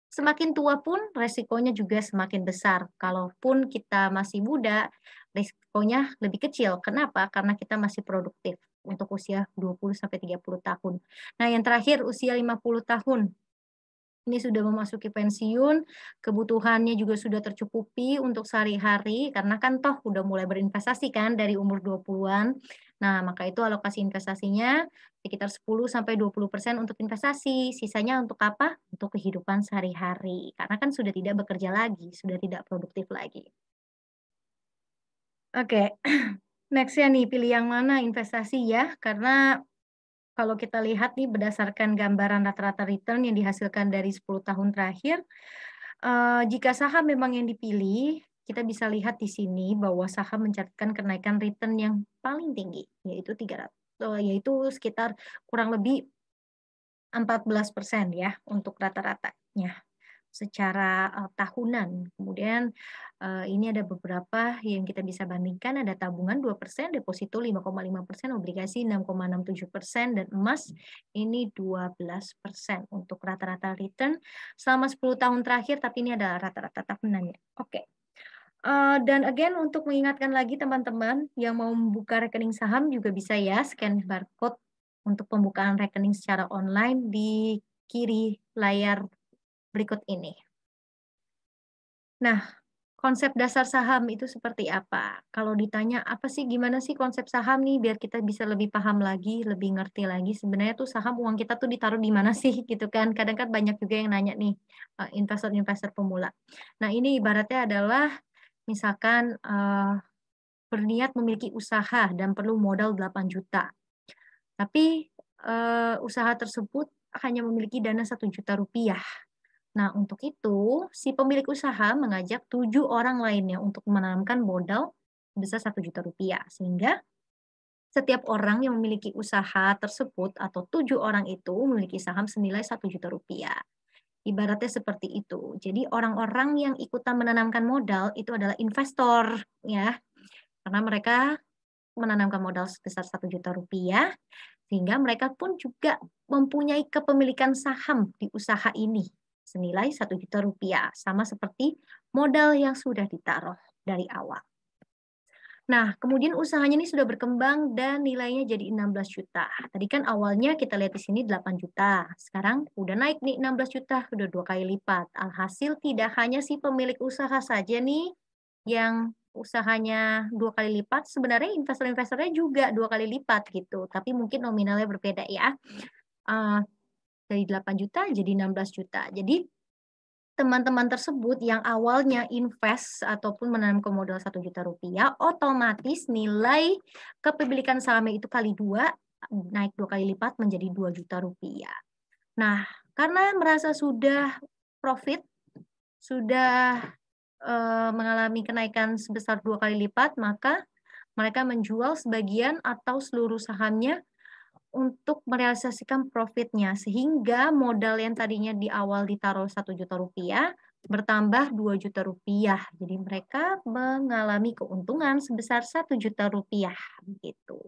semakin tua pun resikonya juga semakin besar. Kalaupun kita masih muda, resikonya lebih kecil. Kenapa? Karena kita masih produktif untuk usia 20 sampai 30 tahun. Nah, yang terakhir usia 50 tahun. Ini sudah memasuki pensiun, kebutuhannya juga sudah tercukupi untuk sehari-hari, karena kan toh udah mulai berinvestasi kan dari umur 20-an. Nah, maka itu alokasi investasinya sekitar 10-20% untuk investasi, sisanya untuk apa? Untuk kehidupan sehari-hari, karena kan sudah tidak bekerja lagi, sudah tidak produktif lagi. Oke, next-nya nih pilih yang mana investasi ya, karena kalau kita lihat nih berdasarkan gambaran rata-rata return yang dihasilkan dari 10 tahun terakhir, jika saham memang yang dipilih, kita bisa lihat di sini bahwa saham mencatatkan kenaikan return yang paling tinggi, yaitu sekitar kurang lebih 14% ya untuk rata-ratanya secara, tahunan. Kemudian, ini ada beberapa yang kita bisa bandingkan, ada tabungan 2%, deposito 5,5%, obligasi 6,67%, dan emas ini 12% untuk rata-rata return selama 10 tahun terakhir, tapi ini adalah rata-rata tahunannya. Oke. Dan again untuk mengingatkan lagi teman-teman yang mau membuka rekening saham juga bisa ya scan barcode untuk pembukaan rekening secara online di kiri layar berikut ini. Nah, konsep dasar saham itu seperti apa? Kalau ditanya, apa sih, gimana sih konsep saham nih, biar kita bisa lebih paham lagi, lebih ngerti lagi, sebenarnya tuh saham uang kita tuh ditaruh di mana sih, gitu kan. Kadang kan banyak juga yang nanya nih, investor-investor pemula. Nah, ini ibaratnya adalah misalkan berniat memiliki usaha dan perlu modal 8 juta. Tapi usaha tersebut hanya memiliki dana 1 juta rupiah. Nah, untuk itu, si pemilik usaha mengajak 7 orang lainnya untuk menanamkan modal sebesar 1 juta rupiah. Sehingga setiap orang yang memiliki usaha tersebut atau 7 orang itu memiliki saham senilai 1 juta rupiah. Ibaratnya seperti itu. Jadi orang-orang yang ikutan menanamkan modal itu adalah investor, ya. Karena mereka menanamkan modal sebesar 1 juta rupiah, sehingga mereka pun juga mempunyai kepemilikan saham di usaha ini senilai 1 juta rupiah, sama seperti modal yang sudah ditaruh dari awal. Nah, kemudian usahanya ini sudah berkembang dan nilainya jadi 16 juta. Tadi kan awalnya kita lihat di sini 8 juta. Sekarang udah naik nih 16 juta, udah 2 kali lipat. Alhasil tidak hanya si pemilik usaha saja nih yang usahanya 2 kali lipat, sebenarnya investor-investornya juga 2 kali lipat gitu, tapi mungkin nominalnya berbeda ya. Dari 8 juta jadi 16 juta. Jadi teman-teman tersebut yang awalnya invest ataupun menanamkan modal 1 juta rupiah, otomatis nilai kepemilikan sahamnya itu kali 2, naik 2 kali lipat menjadi 2 juta rupiah. Nah, karena merasa sudah profit, sudah mengalami kenaikan sebesar 2 kali lipat, maka mereka menjual sebagian atau seluruh sahamnya untuk merealisasikan profitnya, sehingga modal yang tadinya di awal ditaruh 1 juta rupiah bertambah 2 juta rupiah. Jadi mereka mengalami keuntungan sebesar 1 juta rupiah gitu.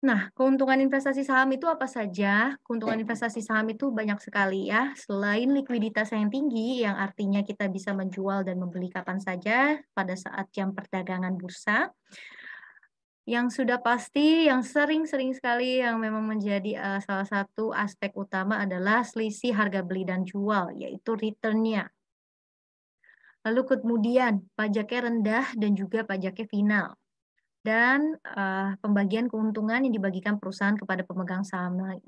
Nah, keuntungan investasi saham itu apa saja? Keuntungan investasi saham itu banyak sekali ya. Selain likuiditas yang tinggi, yang artinya kita bisa menjual dan membeli kapan saja pada saat jam perdagangan bursa, yang sudah pasti, yang sering-sering sekali yang memang menjadi salah satu aspek utama adalah selisih harga beli dan jual, yaitu return-nya. Lalu kemudian pajaknya rendah dan juga pajaknya final. Dan pembagian keuntungan yang dibagikan perusahaan kepada pemegang sahamnya,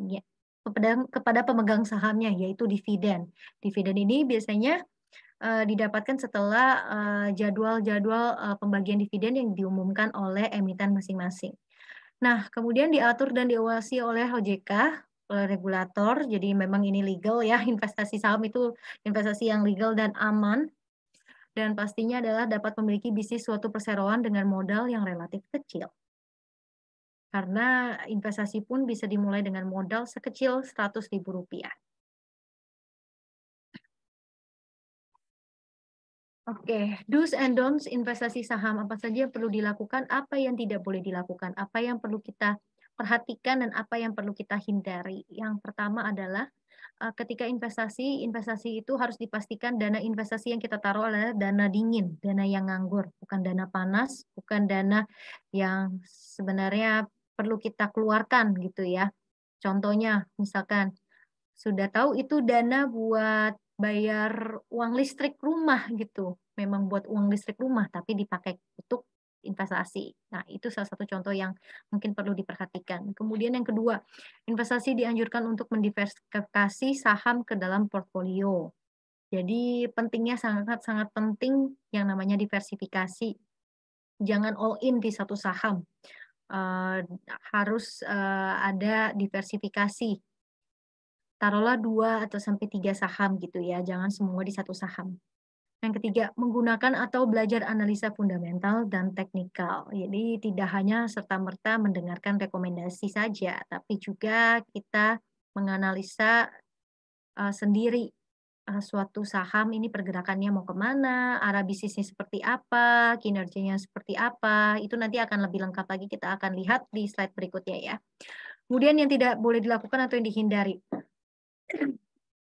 kepada pemegang sahamnya, yaitu dividen. Dividen ini biasanya didapatkan setelah jadwal-jadwal pembagian dividen yang diumumkan oleh emiten masing-masing. Nah, kemudian diatur dan diawasi oleh OJK, oleh regulator, jadi memang ini legal ya, investasi saham itu investasi yang legal dan aman, dan pastinya adalah dapat memiliki bisnis suatu perseroan dengan modal yang relatif kecil. Karena investasi pun bisa dimulai dengan modal sekecil Rp100.000. Oke, do's and don'ts investasi saham, apa saja yang perlu dilakukan, apa yang tidak boleh dilakukan, apa yang perlu kita perhatikan, dan apa yang perlu kita hindari. Yang pertama adalah ketika investasi itu harus dipastikan dana investasi yang kita taruh adalah dana dingin, dana yang nganggur, bukan dana panas, bukan dana yang sebenarnya perlu kita keluarkan gitu ya. Contohnya, misalkan sudah tahu itu dana buat bayar uang listrik rumah gitu, memang buat uang listrik rumah, tapi dipakai untuk investasi. Nah, itu salah satu contoh yang mungkin perlu diperhatikan. Kemudian yang kedua, investasi dianjurkan untuk mendiversifikasi saham ke dalam portfolio. Jadi pentingnya sangat-sangat penting yang namanya diversifikasi. Jangan all in di satu saham. Harus ada diversifikasi. Taruhlah 2 atau sampai 3 saham gitu ya, jangan semua di satu saham. Yang ketiga, menggunakan atau belajar analisa fundamental dan teknikal. Jadi tidak hanya serta-merta mendengarkan rekomendasi saja, tapi juga kita menganalisa sendiri suatu saham ini pergerakannya mau kemana, arah bisnisnya seperti apa, kinerjanya seperti apa, itu nanti akan lebih lengkap lagi kita akan lihat di slide berikutnya ya. Kemudian yang tidak boleh dilakukan atau yang dihindari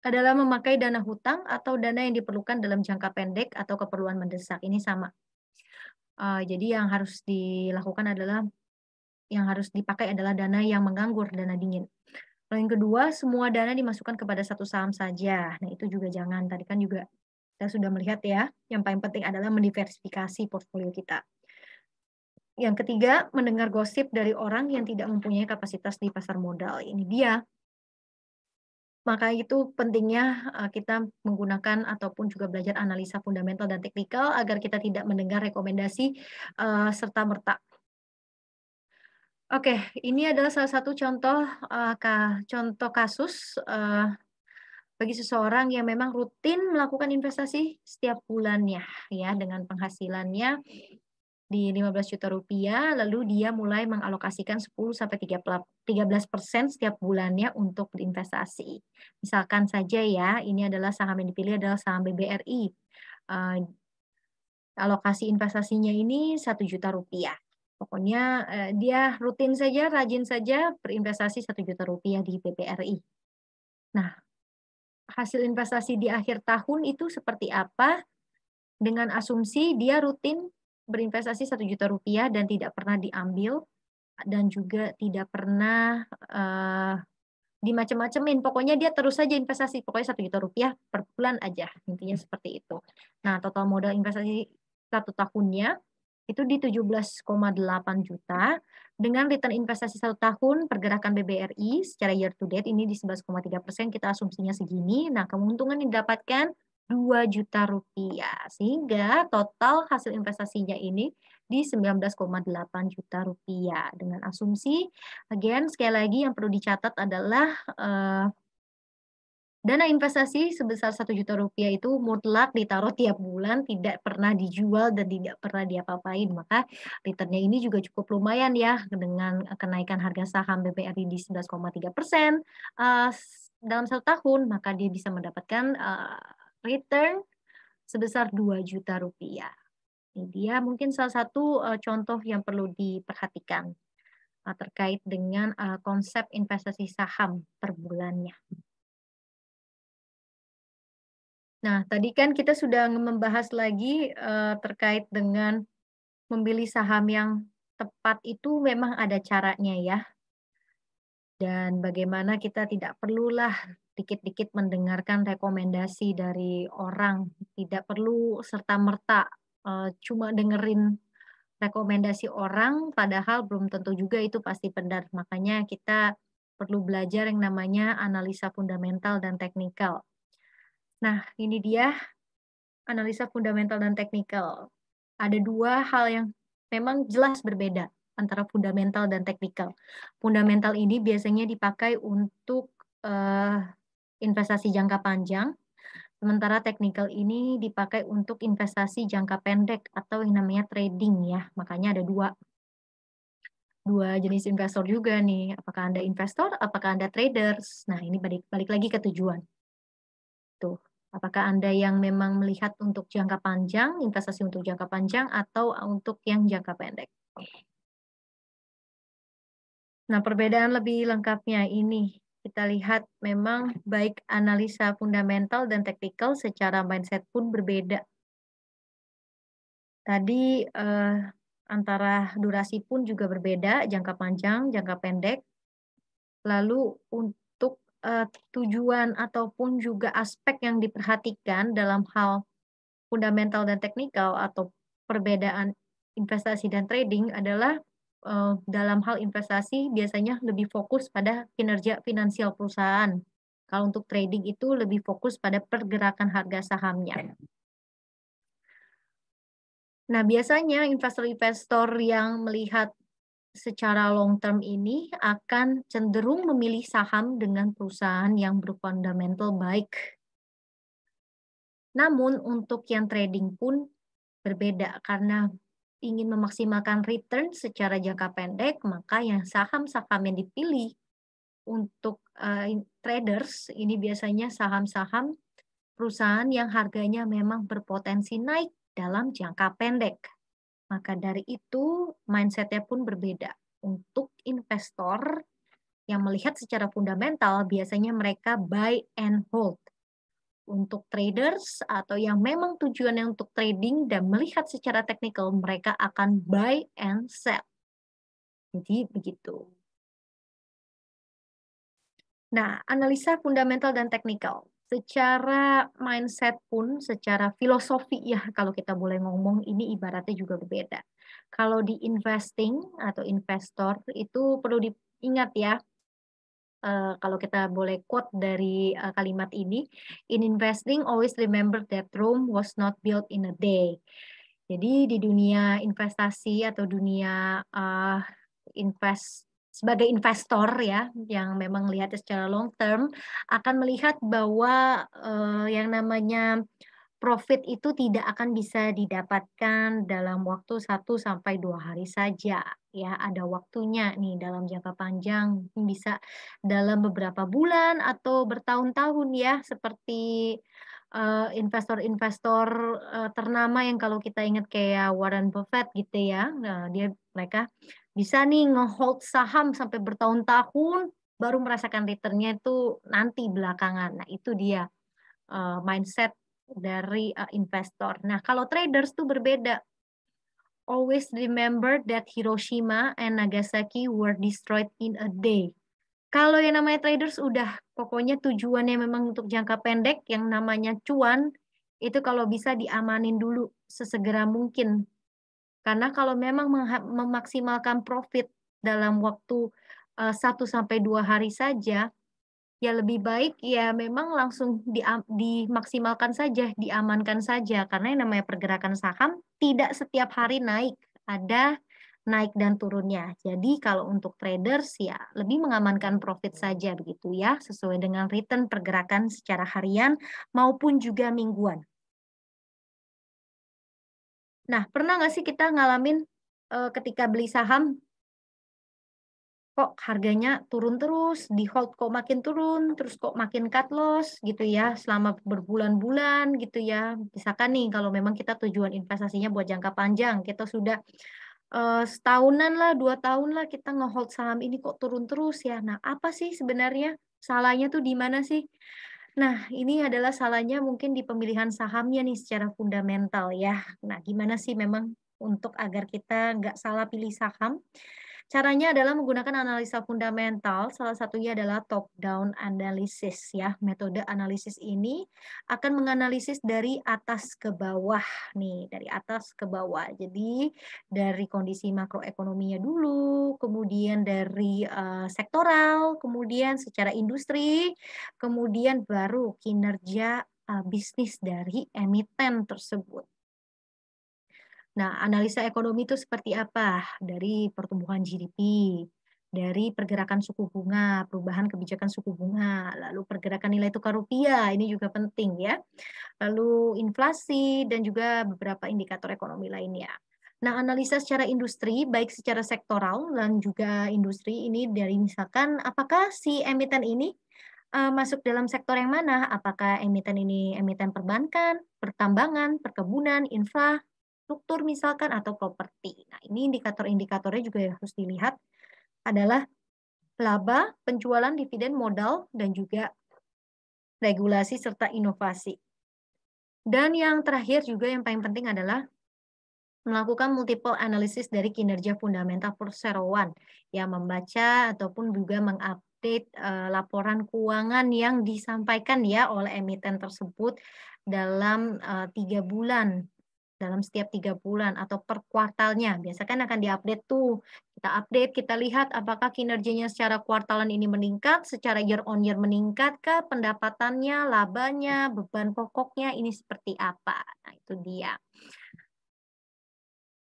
adalah memakai dana hutang atau dana yang diperlukan dalam jangka pendek atau keperluan mendesak. Ini sama. Jadi yang harus dilakukan adalah, yang harus dipakai adalah dana yang menganggur, dana dingin. Lalu yang kedua, semua dana dimasukkan kepada satu saham saja. Nah, itu juga jangan. Tadi kan juga kita sudah melihat ya, yang paling penting adalah mendiversifikasi portfolio kita. Yang ketiga, mendengar gosip dari orang yang tidak mempunyai kapasitas di pasar modal. Ini dia. Maka itu pentingnya kita menggunakan ataupun juga belajar analisa fundamental dan teknikal agar kita tidak mendengar rekomendasi serta-merta. Oke, ini adalah salah satu contoh contoh kasus bagi seseorang yang memang rutin melakukan investasi setiap bulannya ya dengan penghasilannya di 15 juta rupiah, lalu dia mulai mengalokasikan 10 sampai 13% setiap bulannya untuk berinvestasi. Misalkan saja ya, ini adalah saham yang dipilih adalah saham BBRI. Alokasi investasinya ini 1 juta rupiah. Pokoknya dia rutin saja, rajin saja berinvestasi 1 juta rupiah di BBRI. Nah, hasil investasi di akhir tahun itu seperti apa? Dengan asumsi dia rutin berinvestasi 1 juta rupiah dan tidak pernah diambil dan juga tidak pernah dimacem-macemin. Pokoknya dia terus saja investasi, pokoknya 1 juta rupiah per bulan aja. Intinya seperti itu. Nah, total modal investasi 1 tahunnya itu di 17,8 juta dengan return investasi 1 tahun pergerakan BBRI secara year to date ini di 11,3%, kita asumsinya segini. Nah, keuntungan yang didapatkan 2 juta rupiah. Sehingga total hasil investasinya ini di 19,8 juta rupiah. Dengan asumsi, again, sekali lagi yang perlu dicatat adalah dana investasi sebesar 1 juta rupiah itu mutlak ditaruh tiap bulan, tidak pernah dijual dan tidak pernah diapa-apain. Maka returnnya ini juga cukup lumayan ya dengan kenaikan harga saham BBRI di 11,3% dalam 1 tahun, maka dia bisa mendapatkan return sebesar 2 juta rupiah. Ini dia mungkin salah satu contoh yang perlu diperhatikan terkait dengan konsep investasi saham per bulannya. Nah, tadi kan kita sudah membahas lagi terkait dengan memilih saham yang tepat itu memang ada caranya ya. Dan bagaimana kita tidak perlulah dikit-dikit mendengarkan rekomendasi dari orang, tidak perlu serta-merta cuma dengerin rekomendasi orang, padahal belum tentu juga itu pasti benar. Makanya kita perlu belajar yang namanya analisa fundamental dan teknikal. Nah, ini dia analisa fundamental dan teknikal. Ada 2 hal yang memang jelas berbeda antara fundamental dan teknikal. Fundamental ini biasanya dipakai untuk investasi jangka panjang, sementara teknikal ini dipakai untuk investasi jangka pendek atau yang namanya trading ya. Makanya ada dua jenis investor juga nih. Apakah Anda investor, apakah Anda traders? Nah, ini balik lagi ke tujuan. Tuh. Apakah Anda yang memang melihat untuk jangka panjang, investasi untuk jangka panjang, atau untuk yang jangka pendek? Nah, perbedaan lebih lengkapnya ini, kita lihat memang baik analisa fundamental dan teknikal secara mindset pun berbeda. Tadi antara durasi pun juga berbeda, jangka panjang, jangka pendek. Lalu untuk tujuan ataupun juga aspek yang diperhatikan dalam hal fundamental dan teknikal atau perbedaan investasi dan trading adalah dalam hal investasi biasanya lebih fokus pada kinerja finansial perusahaan. Kalau untuk trading itu lebih fokus pada pergerakan harga sahamnya. Nah, biasanya investor-investor yang melihat secara long term ini akan cenderung memilih saham dengan perusahaan yang berfundamental baik. Namun untuk yang trading pun berbeda karena ingin memaksimalkan return secara jangka pendek, maka yang saham-saham yang dipilih untuk traders ini biasanya saham-saham perusahaan yang harganya memang berpotensi naik dalam jangka pendek. Maka dari itu mindset-nya pun berbeda. Untuk investor yang melihat secara fundamental biasanya mereka buy and hold. Untuk traders atau yang memang tujuannya untuk trading dan melihat secara teknikal, mereka akan buy and sell. Jadi begitu. Nah, analisa fundamental dan teknikal. Secara mindset pun, secara filosofi ya, kalau kita boleh ngomong, ini ibaratnya juga berbeda. Kalau di investing atau investor itu perlu diingat ya, kalau kita boleh quote dari kalimat ini, "In investing, always remember that Rome was not built in a day." Jadi di dunia investasi atau dunia sebagai investor ya, yang memang melihatnya secara long term, akan melihat bahwa yang namanya profit itu tidak akan bisa didapatkan dalam waktu 1 sampai 2 hari saja ya, ada waktunya nih dalam jangka panjang, mungkin bisa dalam beberapa bulan atau bertahun-tahun ya, seperti investor-investor ternama yang kalau kita ingat kayak Warren Buffett gitu ya. Nah, mereka bisa nih nge-hold saham sampai bertahun-tahun baru merasakan return-nya itu nanti belakangan. Nah, itu dia mindset dari investor. Nah, kalau traders tuh berbeda. Always remember that Hiroshima and Nagasaki were destroyed in a day. Kalau yang namanya traders udah pokoknya tujuannya memang untuk jangka pendek, yang namanya cuan, itu kalau bisa diamanin dulu sesegera mungkin. Karena kalau memang memaksimalkan profit dalam waktu 1 sampai 2 hari saja, ya lebih baik ya memang langsung dimaksimalkan saja, diamankan saja. Karena yang namanya pergerakan saham tidak setiap hari naik, ada naik dan turunnya. Jadi kalau untuk traders ya lebih mengamankan profit saja begitu ya, sesuai dengan return pergerakan secara harian maupun juga mingguan. Nah, pernah nggak sih kita ngalamin, ketika beli saham, kok harganya turun terus, di-hold kok makin turun, terus kok makin cut loss gitu ya, selama berbulan-bulan gitu ya. Misalkan nih kalau memang kita tujuan investasinya buat jangka panjang, kita sudah, setahunan lah, 2 tahun lah kita nge-hold saham ini kok turun terus ya. Nah, apa sih sebenarnya salahnya tuh di mana sih? Nah, ini adalah salahnya mungkin di pemilihan sahamnya nih secara fundamental ya. Nah, gimana sih memang untuk agar kita nggak salah pilih saham? Caranya adalah menggunakan analisa fundamental, salah satunya adalah top down analysis ya. Metode analisis ini akan menganalisis dari atas ke bawah nih, dari atas ke bawah. Jadi dari kondisi makroekonominya dulu, kemudian dari sektoral, kemudian secara industri, kemudian baru kinerja bisnis dari emiten tersebut. Nah, analisa ekonomi itu seperti apa? Dari pertumbuhan GDP, dari pergerakan suku bunga, perubahan kebijakan suku bunga, lalu pergerakan nilai tukar rupiah, ini juga penting ya. Lalu inflasi dan juga beberapa indikator ekonomi lainnya. Nah, analisa secara industri, baik secara sektoral dan juga industri ini dari misalkan apakah si emiten ini masuk dalam sektor yang mana? Apakah emiten ini emiten perbankan, pertambangan, perkebunan, infrastruktur misalkan, atau properti. Nah, ini indikator-indikatornya juga yang harus dilihat adalah laba, penjualan, dividen, modal, dan juga regulasi serta inovasi. Dan yang terakhir juga yang paling penting adalah melakukan multiple analysis dari kinerja fundamental perseroan, yang membaca ataupun juga mengupdate laporan keuangan yang disampaikan ya oleh emiten tersebut dalam 3 bulan, dalam setiap 3 bulan atau per kuartalnya. Biasa kan akan diupdate tuh. Kita update, kita lihat apakah kinerjanya secara kuartalan ini meningkat, secara year on year meningkatkah, pendapatannya, labanya, beban pokoknya ini seperti apa. Nah, itu dia.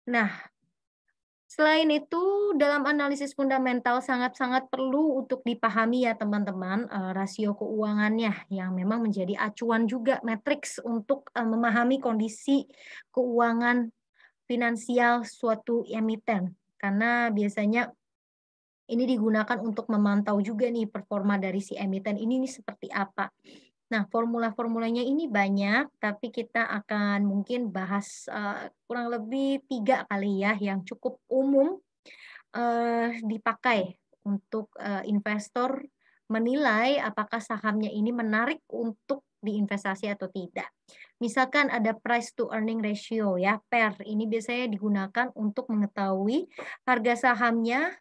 Nah, selain itu, dalam analisis fundamental sangat-sangat perlu untuk dipahami ya teman-teman, rasio keuangannya yang memang menjadi acuan juga matriks untuk memahami kondisi keuangan finansial suatu emiten. Karena biasanya ini digunakan untuk memantau juga nih performa dari si emiten ini nih seperti apa. Nah, formula-formulanya ini banyak, tapi kita akan mungkin bahas kurang lebih 3 kali ya yang cukup umum dipakai untuk investor menilai apakah sahamnya ini menarik untuk diinvestasi atau tidak. Misalkan ada price to earning ratio ya, PER. Ini biasanya digunakan untuk mengetahui harga sahamnya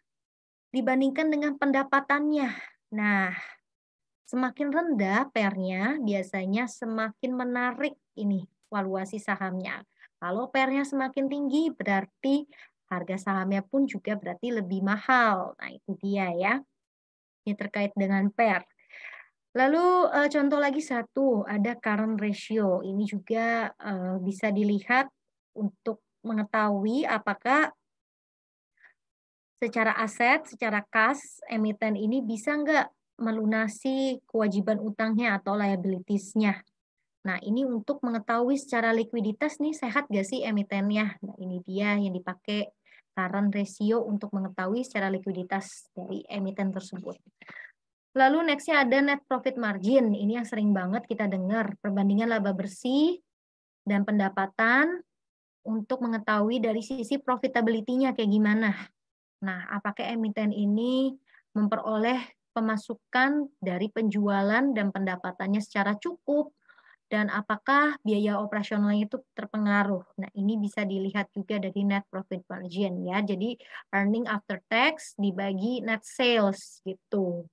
dibandingkan dengan pendapatannya. Nah, Semakin rendah pairnya, biasanya semakin menarik ini valuasi sahamnya. Kalau pairnya semakin tinggi, berarti harga sahamnya pun juga berarti lebih mahal. Nah, itu dia ya. Ini terkait dengan pair. Lalu contoh lagi satu, ada current ratio. Ini juga bisa dilihat untuk mengetahui apakah secara aset, secara kas, emiten ini bisa nggak melunasi kewajiban utangnya atau liabilities-nya. Nah, ini untuk mengetahui secara likuiditas nih sehat nggak sih emitennya. Nah, ini dia yang dipakai current ratio untuk mengetahui secara likuiditas dari emiten tersebut. Lalu next-nya ada net profit margin. Ini yang sering banget kita dengar. Perbandingan laba bersih dan pendapatan untuk mengetahui dari sisi profitability-nya kayak gimana. Nah, apakah emiten ini memperoleh pemasukan dari penjualan dan pendapatannya secara cukup, dan apakah biaya operasionalnya itu terpengaruh. Nah, ini bisa dilihat juga dari net profit margin ya. Jadi earning after tax dibagi net sales gitu.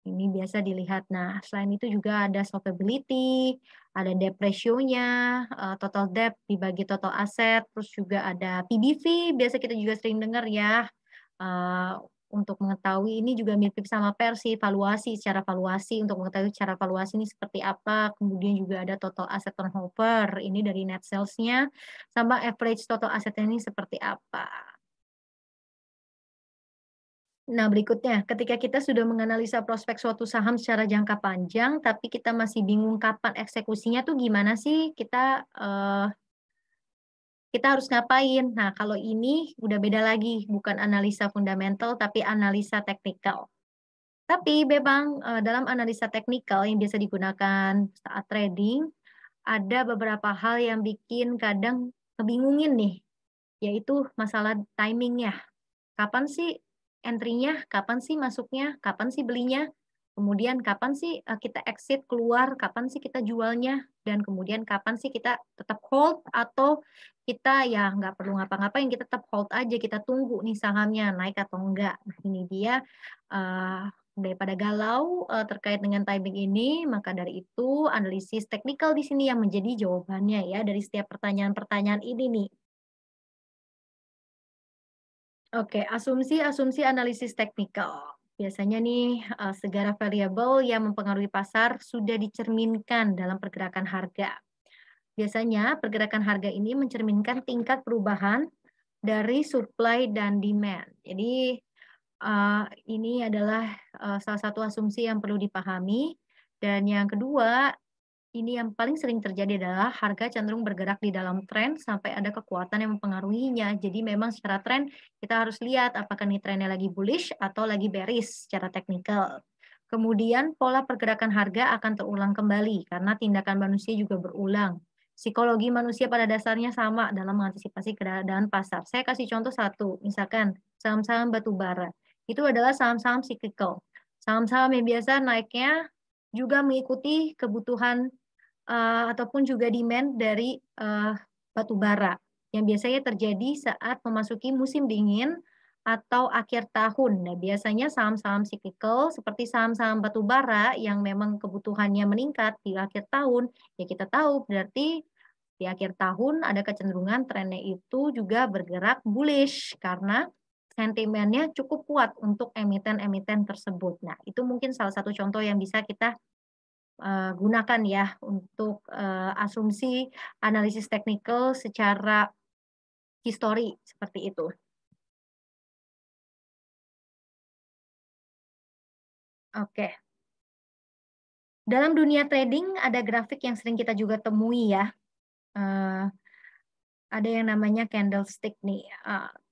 Ini biasa dilihat. Nah, selain itu juga ada solvability, ada debt ratio-nya, total debt dibagi total aset, terus juga ada PBV, biasa kita juga sering dengar ya. Untuk mengetahui ini juga mirip sama Persi, valuasi, secara valuasi, untuk mengetahui cara valuasi ini seperti apa. Kemudian juga ada total asset turnover, ini dari net sales-nya, sama average total asset ini seperti apa. Nah, berikutnya, ketika kita sudah menganalisa prospek suatu saham secara jangka panjang, tapi kita masih bingung kapan eksekusinya tuh gimana sih, kita harus ngapain? Nah, kalau ini udah beda lagi, bukan analisa fundamental, tapi analisa teknikal. Tapi memang dalam analisa teknikal yang biasa digunakan saat trading, ada beberapa hal yang bikin kadang kebingungin nih, yaitu masalah timingnya. Kapan sih entry-nya, kapan sih masuknya, kapan sih belinya, kemudian kapan sih kita exit keluar, kapan sih kita jualnya, dan kemudian kapan sih kita tetap hold atau kita ya nggak perlu ngapa-ngapain, kita tetap hold aja, kita tunggu nih sahamnya naik atau enggak. Nah, ini dia daripada galau terkait dengan timing ini, maka dari itu analisis teknikal di sini yang menjadi jawabannya ya dari setiap pertanyaan-pertanyaan ini nih. Oke, asumsi-asumsi analisis teknikal. Biasanya nih, segala variabel yang mempengaruhi pasar sudah dicerminkan dalam pergerakan harga. Biasanya pergerakan harga ini mencerminkan tingkat perubahan dari supply dan demand. Jadi, ini adalah, salah satu asumsi yang perlu dipahami. Dan yang kedua, ini yang paling sering terjadi adalah harga cenderung bergerak di dalam tren sampai ada kekuatan yang mempengaruhinya. Jadi memang secara tren kita harus lihat apakah nih trennya lagi bullish atau lagi bearish secara teknikal. Kemudian pola pergerakan harga akan terulang kembali karena tindakan manusia juga berulang. Psikologi manusia pada dasarnya sama dalam mengantisipasi keadaan pasar. Saya kasih contoh satu, misalkan saham-saham batu bara. Itu adalah saham-saham cyclical. Saham-saham yang biasa naiknya juga mengikuti kebutuhan ataupun juga demand dari batu bara yang biasanya terjadi saat memasuki musim dingin atau akhir tahun. Nah, biasanya saham-saham cyclical seperti saham-saham batu bara yang memang kebutuhannya meningkat di akhir tahun, ya kita tahu berarti di akhir tahun ada kecenderungan trennya itu juga bergerak bullish karena sentimennya cukup kuat untuk emiten-emiten tersebut. Nah, itu mungkin salah satu contoh yang bisa kita gunakan ya untuk asumsi analisis teknikal secara histori seperti itu. Oke. Dalam dunia trading ada grafik yang sering kita juga temui ya. Ada yang namanya candlestick nih,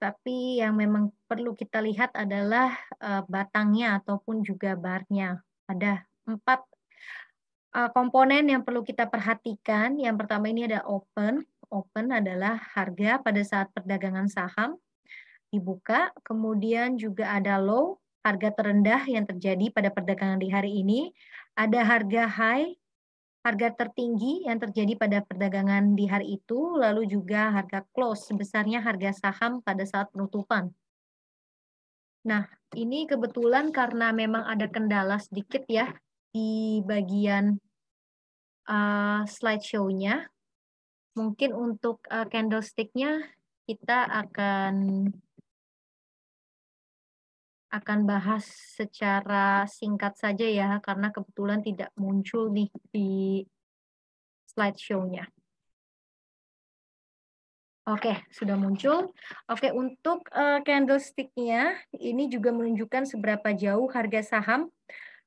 tapi yang memang perlu kita lihat adalah batangnya ataupun juga barnya. Ada 4 komponen yang perlu kita perhatikan. Yang pertama ini ada open. Open adalah harga pada saat perdagangan saham dibuka. Kemudian juga ada low, harga terendah yang terjadi pada perdagangan di hari ini. Ada harga high, harga tertinggi yang terjadi pada perdagangan di hari itu. Lalu juga harga close, sebesarnya harga saham pada saat penutupan. Nah, ini kebetulan karena memang ada kendala sedikit ya di bagian slideshow-nya. Mungkin untuk candlestick-nya kita akan bahas secara singkat saja ya, karena kebetulan tidak muncul nih di slideshow-nya. Oke, sudah muncul. Oke, untuk candlestick-nya ini juga menunjukkan seberapa jauh harga saham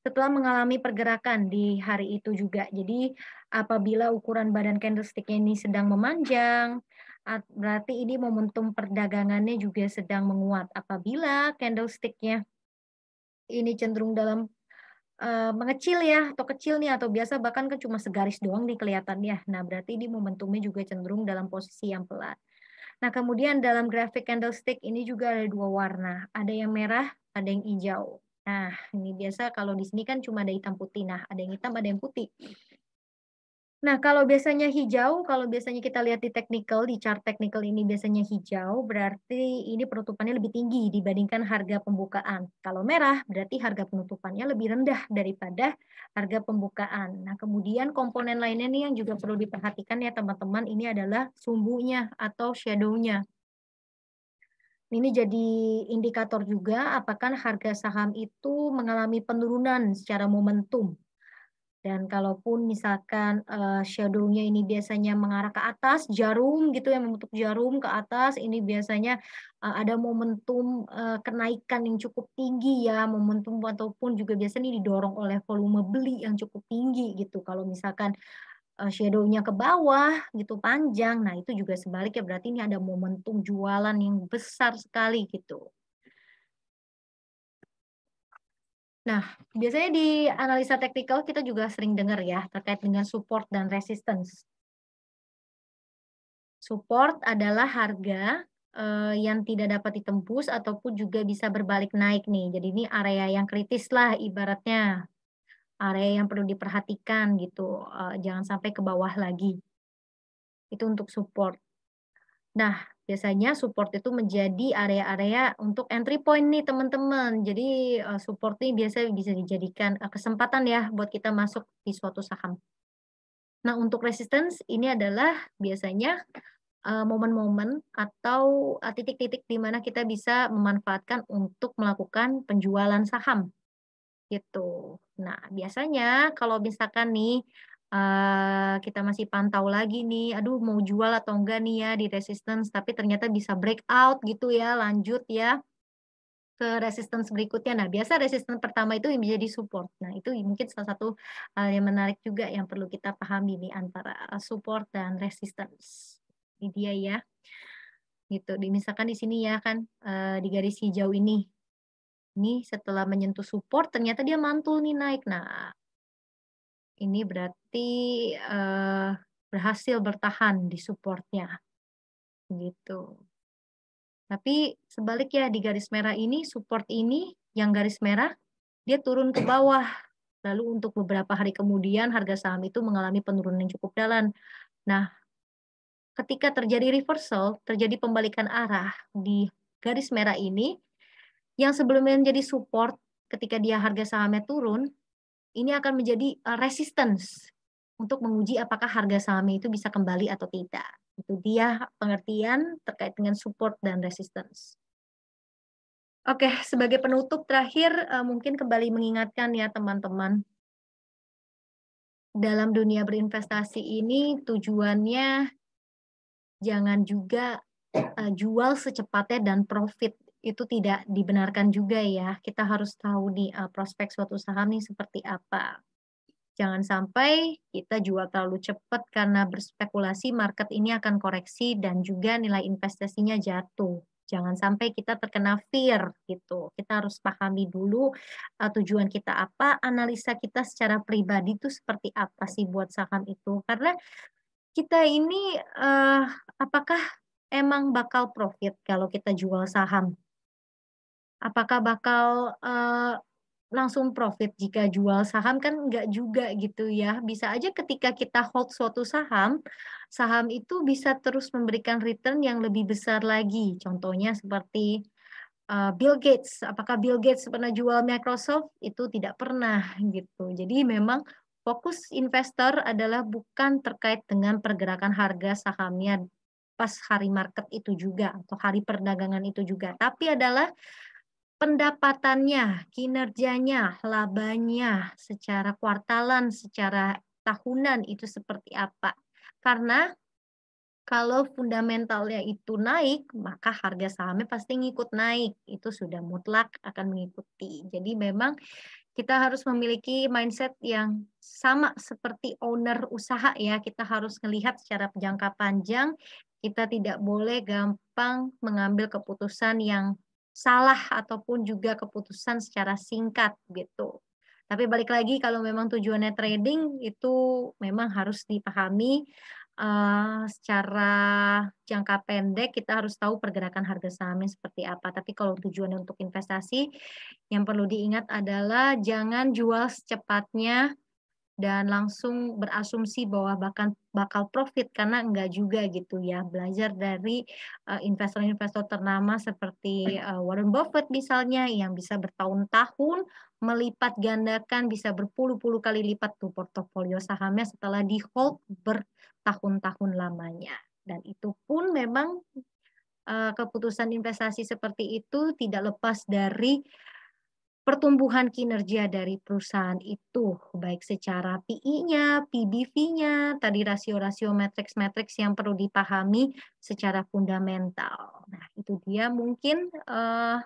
setelah mengalami pergerakan di hari itu juga. Jadi apabila ukuran badan candlestick-nya ini sedang memanjang, berarti ini momentum perdagangannya juga sedang menguat. Apabila candlestick-nya ini cenderung dalam mengecil ya, atau kecil nih, atau biasa bahkan kan cuma segaris doang nih kelihatannya. Nah, berarti ini momentumnya juga cenderung dalam posisi yang pelan. Nah, kemudian dalam grafik candlestick ini juga ada 2 warna, ada yang merah, ada yang hijau. Nah, ini biasa kalau di sini kan cuma ada hitam putih. Nah, ada yang hitam, ada yang putih. Nah, kalau biasanya hijau, kalau biasanya kita lihat di technical, di chart technical ini biasanya hijau, berarti ini penutupannya lebih tinggi dibandingkan harga pembukaan. Kalau merah, berarti harga penutupannya lebih rendah daripada harga pembukaan. Nah, kemudian komponen lainnya nih yang juga perlu diperhatikan ya teman-teman, ini adalah sumbunya atau shadow-nya. Ini jadi indikator juga apakah harga saham itu mengalami penurunan secara momentum. Dan kalaupun misalkan shadow-nya ini biasanya mengarah ke atas, jarum gitu yang membentuk jarum ke atas, ini biasanya ada momentum kenaikan yang cukup tinggi ya, momentum ataupun juga biasanya ini didorong oleh volume beli yang cukup tinggi gitu. Kalau misalkan shadow-nya ke bawah gitu panjang, nah itu juga sebaliknya berarti ini ada momentum jualan yang besar sekali gitu. Nah, biasanya di analisa teknikal kita juga sering dengar ya terkait dengan support dan resistance. Support adalah harga yang tidak dapat ditembus ataupun juga bisa berbalik naik nih. Jadi ini area yang kritis lah ibaratnya, area yang perlu diperhatikan gitu, jangan sampai ke bawah lagi. Itu untuk support. Nah, biasanya support itu menjadi area-area untuk entry point nih teman-teman. Jadi support ini biasa bisa dijadikan kesempatan ya buat kita masuk di suatu saham. Nah, untuk resistance ini adalah biasanya momen-momen atau titik-titik di mana kita bisa memanfaatkan untuk melakukan penjualan saham gitu. Nah, biasanya kalau misalkan nih kita masih pantau lagi nih, aduh mau jual atau enggak nih ya di resistance, tapi ternyata bisa breakout gitu ya, lanjut ya ke resistance berikutnya. Nah, biasa resistance pertama itu yang menjadi support. Nah, itu mungkin salah satu hal yang menarik juga yang perlu kita pahami nih antara support dan resistance. Ini dia ya. Gitu. Misalkan di sini ya kan di garis hijau ini. Ini setelah menyentuh support ternyata dia mantul nih naik. Nah, ini berarti berhasil bertahan di supportnya. Gitu. Tapi sebaliknya di garis merah ini, support ini yang garis merah, dia turun ke bawah. Lalu untuk beberapa hari kemudian harga saham itu mengalami penurunan yang cukup dalam. Nah, ketika terjadi reversal, terjadi pembalikan arah di garis merah ini, yang sebelumnya menjadi support ketika dia harga sahamnya turun, ini akan menjadi resistance untuk menguji apakah harga sahamnya itu bisa kembali atau tidak. Itu dia pengertian terkait dengan support dan resistance. Oke, sebagai penutup terakhir mungkin kembali mengingatkan ya teman-teman. Dalam dunia berinvestasi ini tujuannya jangan juga jual secepatnya dan profit itu tidak dibenarkan juga ya. Kita harus tahu nih prospek suatu saham nih seperti apa. Jangan sampai kita jual terlalu cepat karena berspekulasi market ini akan koreksi dan juga nilai investasinya jatuh. Jangan sampai kita terkena fear gitu. Kita harus pahami dulu tujuan kita apa, analisa kita secara pribadi itu seperti apa sih buat saham itu. Karena kita ini apakah emang bakal profit kalau kita jual saham? Apakah bakal langsung profit jika jual saham? Kan enggak juga gitu ya. Bisa aja ketika kita hold suatu saham, saham itu bisa terus memberikan return yang lebih besar lagi. Contohnya seperti Bill Gates, apakah Bill Gates pernah jual Microsoft? Itu tidak pernah gitu. Jadi memang fokus investor adalah bukan terkait dengan pergerakan harga sahamnya pas hari market itu juga atau hari perdagangan itu juga, tapi adalah pendapatannya, kinerjanya, labanya secara kuartalan, secara tahunan itu seperti apa. Karena kalau fundamentalnya itu naik, maka harga sahamnya pasti ngikut naik. Itu sudah mutlak akan mengikuti. Jadi memang kita harus memiliki mindset yang sama seperti owner usaha ya. Kita harus melihat secara jangka panjang. Kita tidak boleh gampang mengambil keputusan yang salah ataupun juga keputusan secara singkat gitu. Tapi balik lagi kalau memang tujuannya trading itu memang harus dipahami secara jangka pendek kita harus tahu pergerakan harga sahamnya seperti apa. Tapi kalau tujuannya untuk investasi, yang perlu diingat adalah jangan jual secepatnya dan langsung berasumsi bahwa bakal profit karena enggak juga gitu ya. Belajar dari investor-investor ternama seperti Warren Buffett misalnya yang bisa bertahun-tahun melipat gandakan bisa berpuluh-puluh kali lipat tuh portofolio sahamnya setelah di hold bertahun-tahun lamanya. Dan itu pun memang keputusan investasi seperti itu tidak lepas dari pertumbuhan kinerja dari perusahaan itu, baik secara PE-nya, PBV-nya, tadi rasio-rasio matriks-matriks yang perlu dipahami secara fundamental. Nah, itu dia mungkin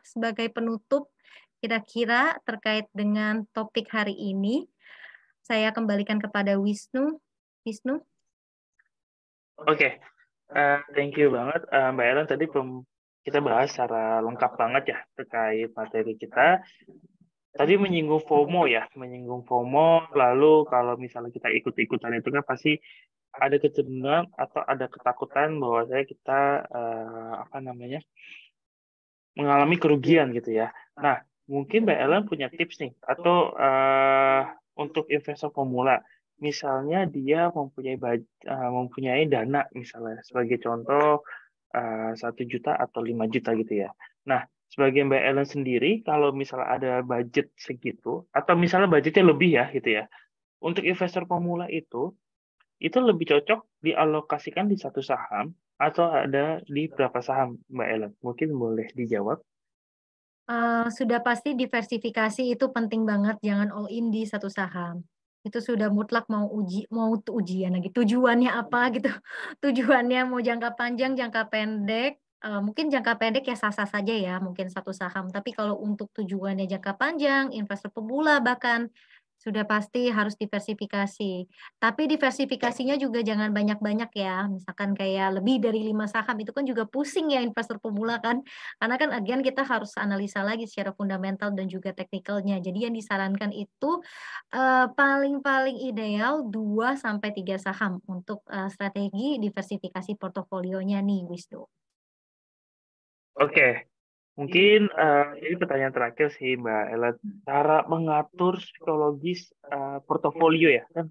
sebagai penutup kira-kira terkait dengan topik hari ini. Saya kembalikan kepada Wisnu. Wisnu? Oke, thank you banget Mbak Ellen. Tadi kita bahas secara lengkap banget ya terkait materi kita. Tadi menyinggung FOMO ya, menyinggung FOMO. Lalu kalau misalnya kita ikut-ikutan itu kan pasti ada kecenderungan atau ada ketakutan bahwa kita apa namanya mengalami kerugian gitu ya. Nah, mungkin Mbak Ellen punya tips nih atau untuk investor pemula, misalnya dia mempunyai dana misalnya sebagai contoh 1 juta atau 5 juta gitu ya. Nah, sebagai Mbak Ellen sendiri, kalau misalnya ada budget segitu atau misalnya budgetnya lebih ya gitu ya, untuk investor pemula itu lebih cocok dialokasikan di satu saham atau ada di berapa saham, Mbak Ellen? Mungkin boleh dijawab. Sudah pasti diversifikasi itu penting banget, jangan all in di satu saham. Itu sudah mutlak mau ujian lagi, tujuannya apa gitu. Tujuannya mau jangka panjang, jangka pendek, mungkin jangka pendek ya sah-sah saja ya, mungkin satu saham. Tapi kalau untuk tujuannya jangka panjang, investor pemula bahkan, sudah pasti harus diversifikasi. Tapi diversifikasinya juga jangan banyak-banyak ya, misalkan kayak lebih dari 5 saham, itu kan juga pusing ya investor pemula kan. Karena kan again kita harus analisa lagi secara fundamental dan juga teknikalnya. Jadi yang disarankan itu paling-paling ideal 2 sampai 3 saham untuk strategi diversifikasi portofolionya nih, Wisnu. Oke, mungkin ini pertanyaan terakhir sih Mbak Ellen. Cara mengatur psikologis portofolio ya kan?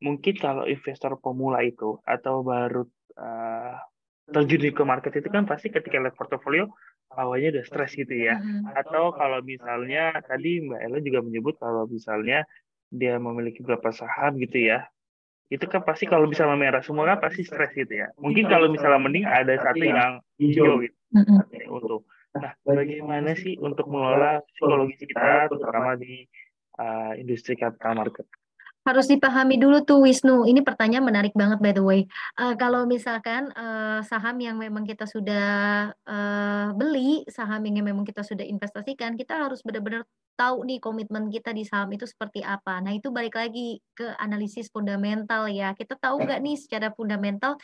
Mungkin kalau investor pemula itu atau baru uh, terjun ke market itu kan pasti ketika lihat portofolio awalnya udah stres gitu ya. Atau kalau misalnya tadi Mbak Ellen juga menyebut kalau misalnya dia memiliki beberapa saham gitu ya, itu kan pasti kalau misalnya merah semua kan pasti stres gitu ya. Mungkin kalau misalnya mending ada satu yang hijau gitu untuk. Nah, bagaimana sih untuk mengelola psikologis kita terutama di industri capital market? Harus dipahami dulu tuh Wisnu, ini pertanyaan menarik banget by the way. Kalau misalkan saham yang memang kita sudah beli, saham yang memang kita sudah investasikan, kita harus benar-benar tahu nih komitmen kita di saham itu seperti apa. Nah itu balik lagi ke analisis fundamental ya. Kita tahu nggak nih secara fundamental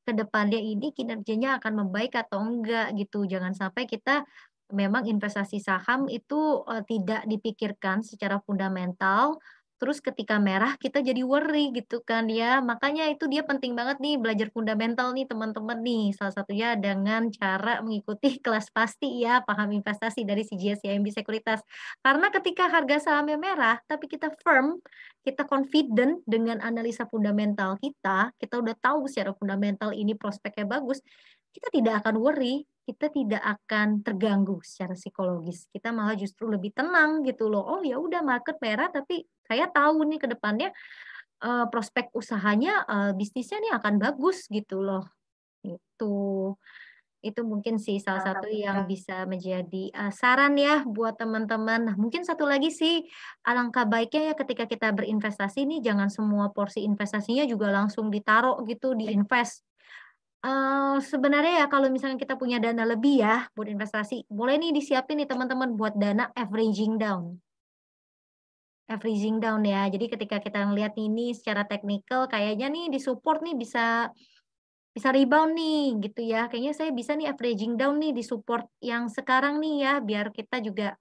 ke depannya ini kinerjanya akan membaik atau enggak gitu. Jangan sampai kita memang investasi saham itu tidak dipikirkan secara fundamental, terus ketika merah kita jadi worry gitu kan ya. Makanya itu dia penting banget nih belajar fundamental nih teman-teman nih. Salah satunya dengan cara mengikuti kelas pasti ya, paham investasi dari CGS CIMB Sekuritas. Karena ketika harga sahamnya merah tapi kita firm, kita confident dengan analisa fundamental kita udah tahu secara fundamental ini prospeknya bagus, kita tidak akan worry, kita tidak akan terganggu secara psikologis. Kita malah justru lebih tenang gitu loh. Oh ya udah market merah tapi saya tahu nih ke depannya prospek usahanya, bisnisnya nih akan bagus gitu loh. Itu. Itu mungkin sih salah satu yang bisa menjadi, saran ya buat teman-teman. Nah, mungkin satu lagi sih, alangkah baiknya ya ketika kita berinvestasi nih jangan semua porsi investasinya juga langsung ditaruh gitu, diinvest. Sebenarnya ya kalau misalnya kita punya dana lebih ya buat investasi, boleh nih disiapin nih teman-teman buat dana averaging down. Averaging down ya. Jadi ketika kita ngelihat ini secara teknikal kayaknya nih di-support nih bisa rebound nih gitu ya. Kayaknya saya bisa nih averaging down nih di support yang sekarang nih ya, biar kita juga,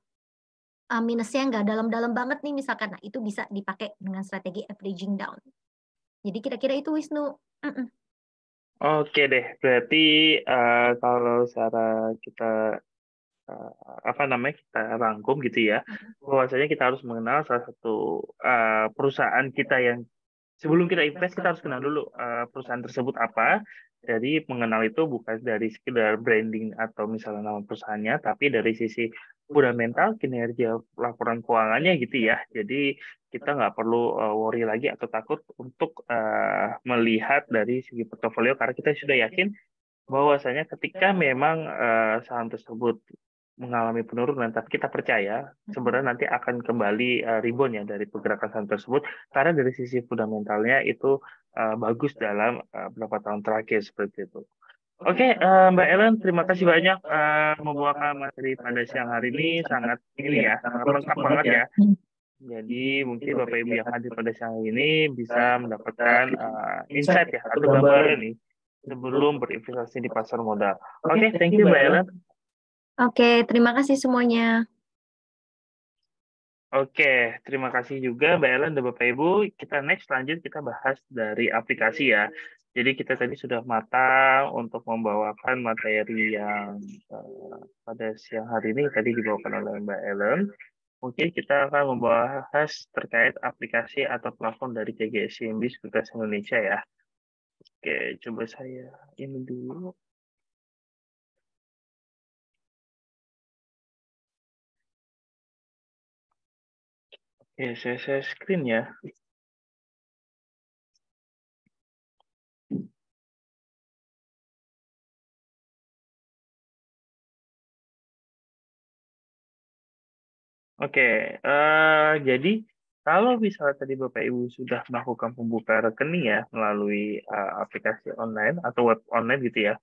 minusnya nggak dalam-dalam banget nih misalkan. Nah itu bisa dipakai dengan strategi averaging down. Jadi kira-kira itu Wisnu. Mhm. Oke deh, berarti kalau secara kita eh, apa namanya kita rangkum gitu ya, Mhm. bahwasanya kita harus mengenal salah satu perusahaan kita yang sebelum kita invest kita harus kenal dulu perusahaan tersebut apa. Jadi mengenal itu bukan dari sekedar branding atau misalnya nama perusahaannya, tapi dari sisi fundamental, kinerja laporan keuangannya gitu ya. Jadi kita nggak perlu worry lagi atau takut untuk melihat dari segi portofolio karena kita sudah yakin bahwasanya ketika memang saham tersebut mengalami penurunan, tapi kita percaya sebenarnya nanti akan kembali rebound ya dari pergerakan saham tersebut karena dari sisi fundamentalnya itu bagus dalam beberapa tahun terakhir seperti itu. Oke, Mbak Ellen, terima kasih banyak membawakan materi pada siang hari ini sangat ini ya, sangat lengkap banget ya. Hmm. Jadi mungkin Bapak Ibu yang hadir pada siang hari ini bisa mendapatkan insight ya atau gambaran nih sebelum berinvestasi di pasar modal. Oke, thank you Mbak Ellen. Oke, terima kasih semuanya. Oke, terima kasih juga Mbak Ellen dan Bapak Ibu. Kita next lanjut kita bahas dari aplikasi ya. Jadi kita tadi sudah matang untuk membawakan materi yang pada siang hari ini tadi dibawakan oleh Mbak Ellen. Mungkin kita akan membahas terkait aplikasi atau platform dari CGSCMB Sekuritas Indonesia ya. Oke, coba saya ini dulu. Oke, saya screen ya. Oke, jadi kalau misalnya tadi Bapak Ibu sudah melakukan pembukaan rekening ya melalui aplikasi online atau web online gitu ya.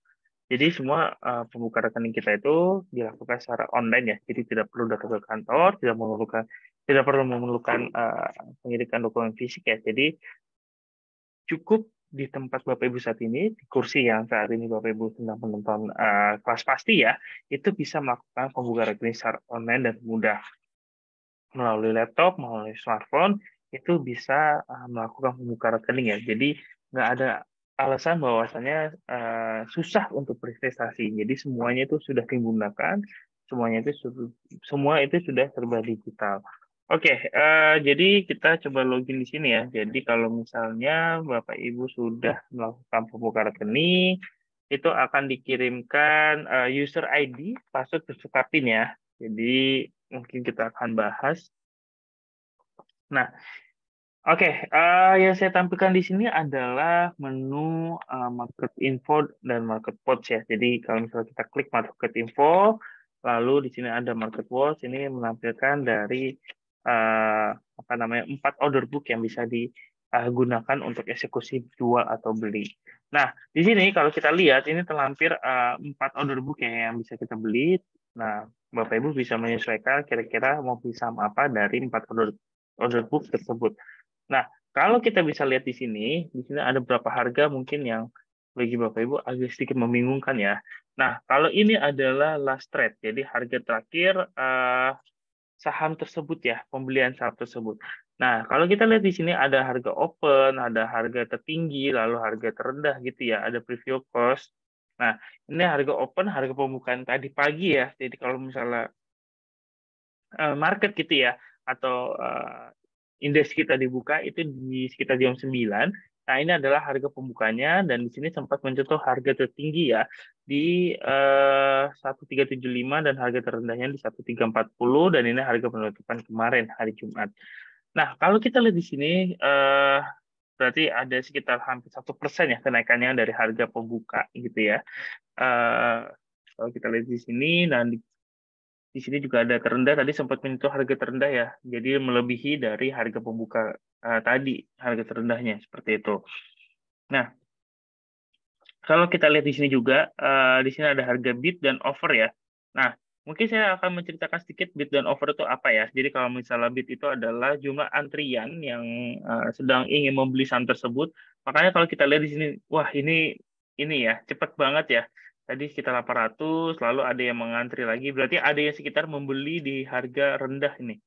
Jadi semua pembukaan rekening kita itu dilakukan secara online ya. Jadi tidak perlu datang ke kantor, tidak perlu memerlukan pengirikan dokumen fisik ya. Jadi cukup di tempat Bapak Ibu saat ini, di kursi yang saat ini Bapak Ibu sedang menonton kelas pasti ya, itu bisa melakukan pembukaan rekening secara online dan mudah melalui laptop, melalui smartphone, itu bisa melakukan pembukaan rekening ya. Jadi nggak ada alasan bahwasannya susah untuk berinvestasi. Jadi semuanya itu sudah digunakan, semua itu sudah serba digital. Oke, jadi kita coba login di sini ya. Jadi kalau misalnya Bapak Ibu sudah melakukan pembukaan rekening, itu akan dikirimkan user ID, password beserta PIN ya. Jadi mungkin kita akan bahas. Nah, oke, yang saya tampilkan di sini adalah menu market info dan market watch ya. Jadi kalau misalnya kita klik market info, lalu di sini ada market watch, ini menampilkan dari apa namanya 4 order book yang bisa digunakan untuk eksekusi jual atau beli. Nah, di sini kalau kita lihat ini terlampir 4 order book ya yang bisa kita beli. Nah, Bapak Ibu bisa menyesuaikan kira-kira mau beli saham apa dari 4 order book tersebut. Nah, kalau kita bisa lihat di sini ada beberapa harga mungkin yang bagi Bapak Ibu agak sedikit membingungkan ya. Nah, kalau ini adalah last trade, jadi harga terakhir saham tersebut ya, pembelian saham tersebut. Nah, kalau kita lihat di sini ada harga open, ada harga tertinggi, lalu harga terendah gitu ya, ada preview cost. Nah, ini harga open, harga pembukaan tadi pagi ya. Jadi kalau misalnya market gitu ya, atau indeks kita dibuka itu di sekitar jam 9. Nah, ini adalah harga pembukanya dan di sini sempat mencontoh harga tertinggi ya. di 1375 dan harga terendahnya di 1340 dan ini harga penutupan kemarin hari Jumat. Nah, kalau kita lihat di sini berarti ada sekitar hampir 1% ya kenaikannya dari harga pembuka gitu ya. Kalau kita lihat di sini, dan di sini juga ada terendah, tadi sempat menyentuh harga terendah ya, jadi melebihi dari harga pembuka tadi, harga terendahnya seperti itu. Nah, kalau kita lihat di sini juga, di sini ada harga bid dan offer ya. Nah, mungkin saya akan menceritakan sedikit bid dan offer itu apa ya. Jadi kalau misalnya bid itu adalah jumlah antrian yang sedang ingin membeli saham tersebut. Makanya kalau kita lihat di sini, wah ini ya cepat banget ya. Tadi sekitar 800, lalu ada yang mengantri lagi. Berarti ada yang sekitar membeli di harga rendah ini.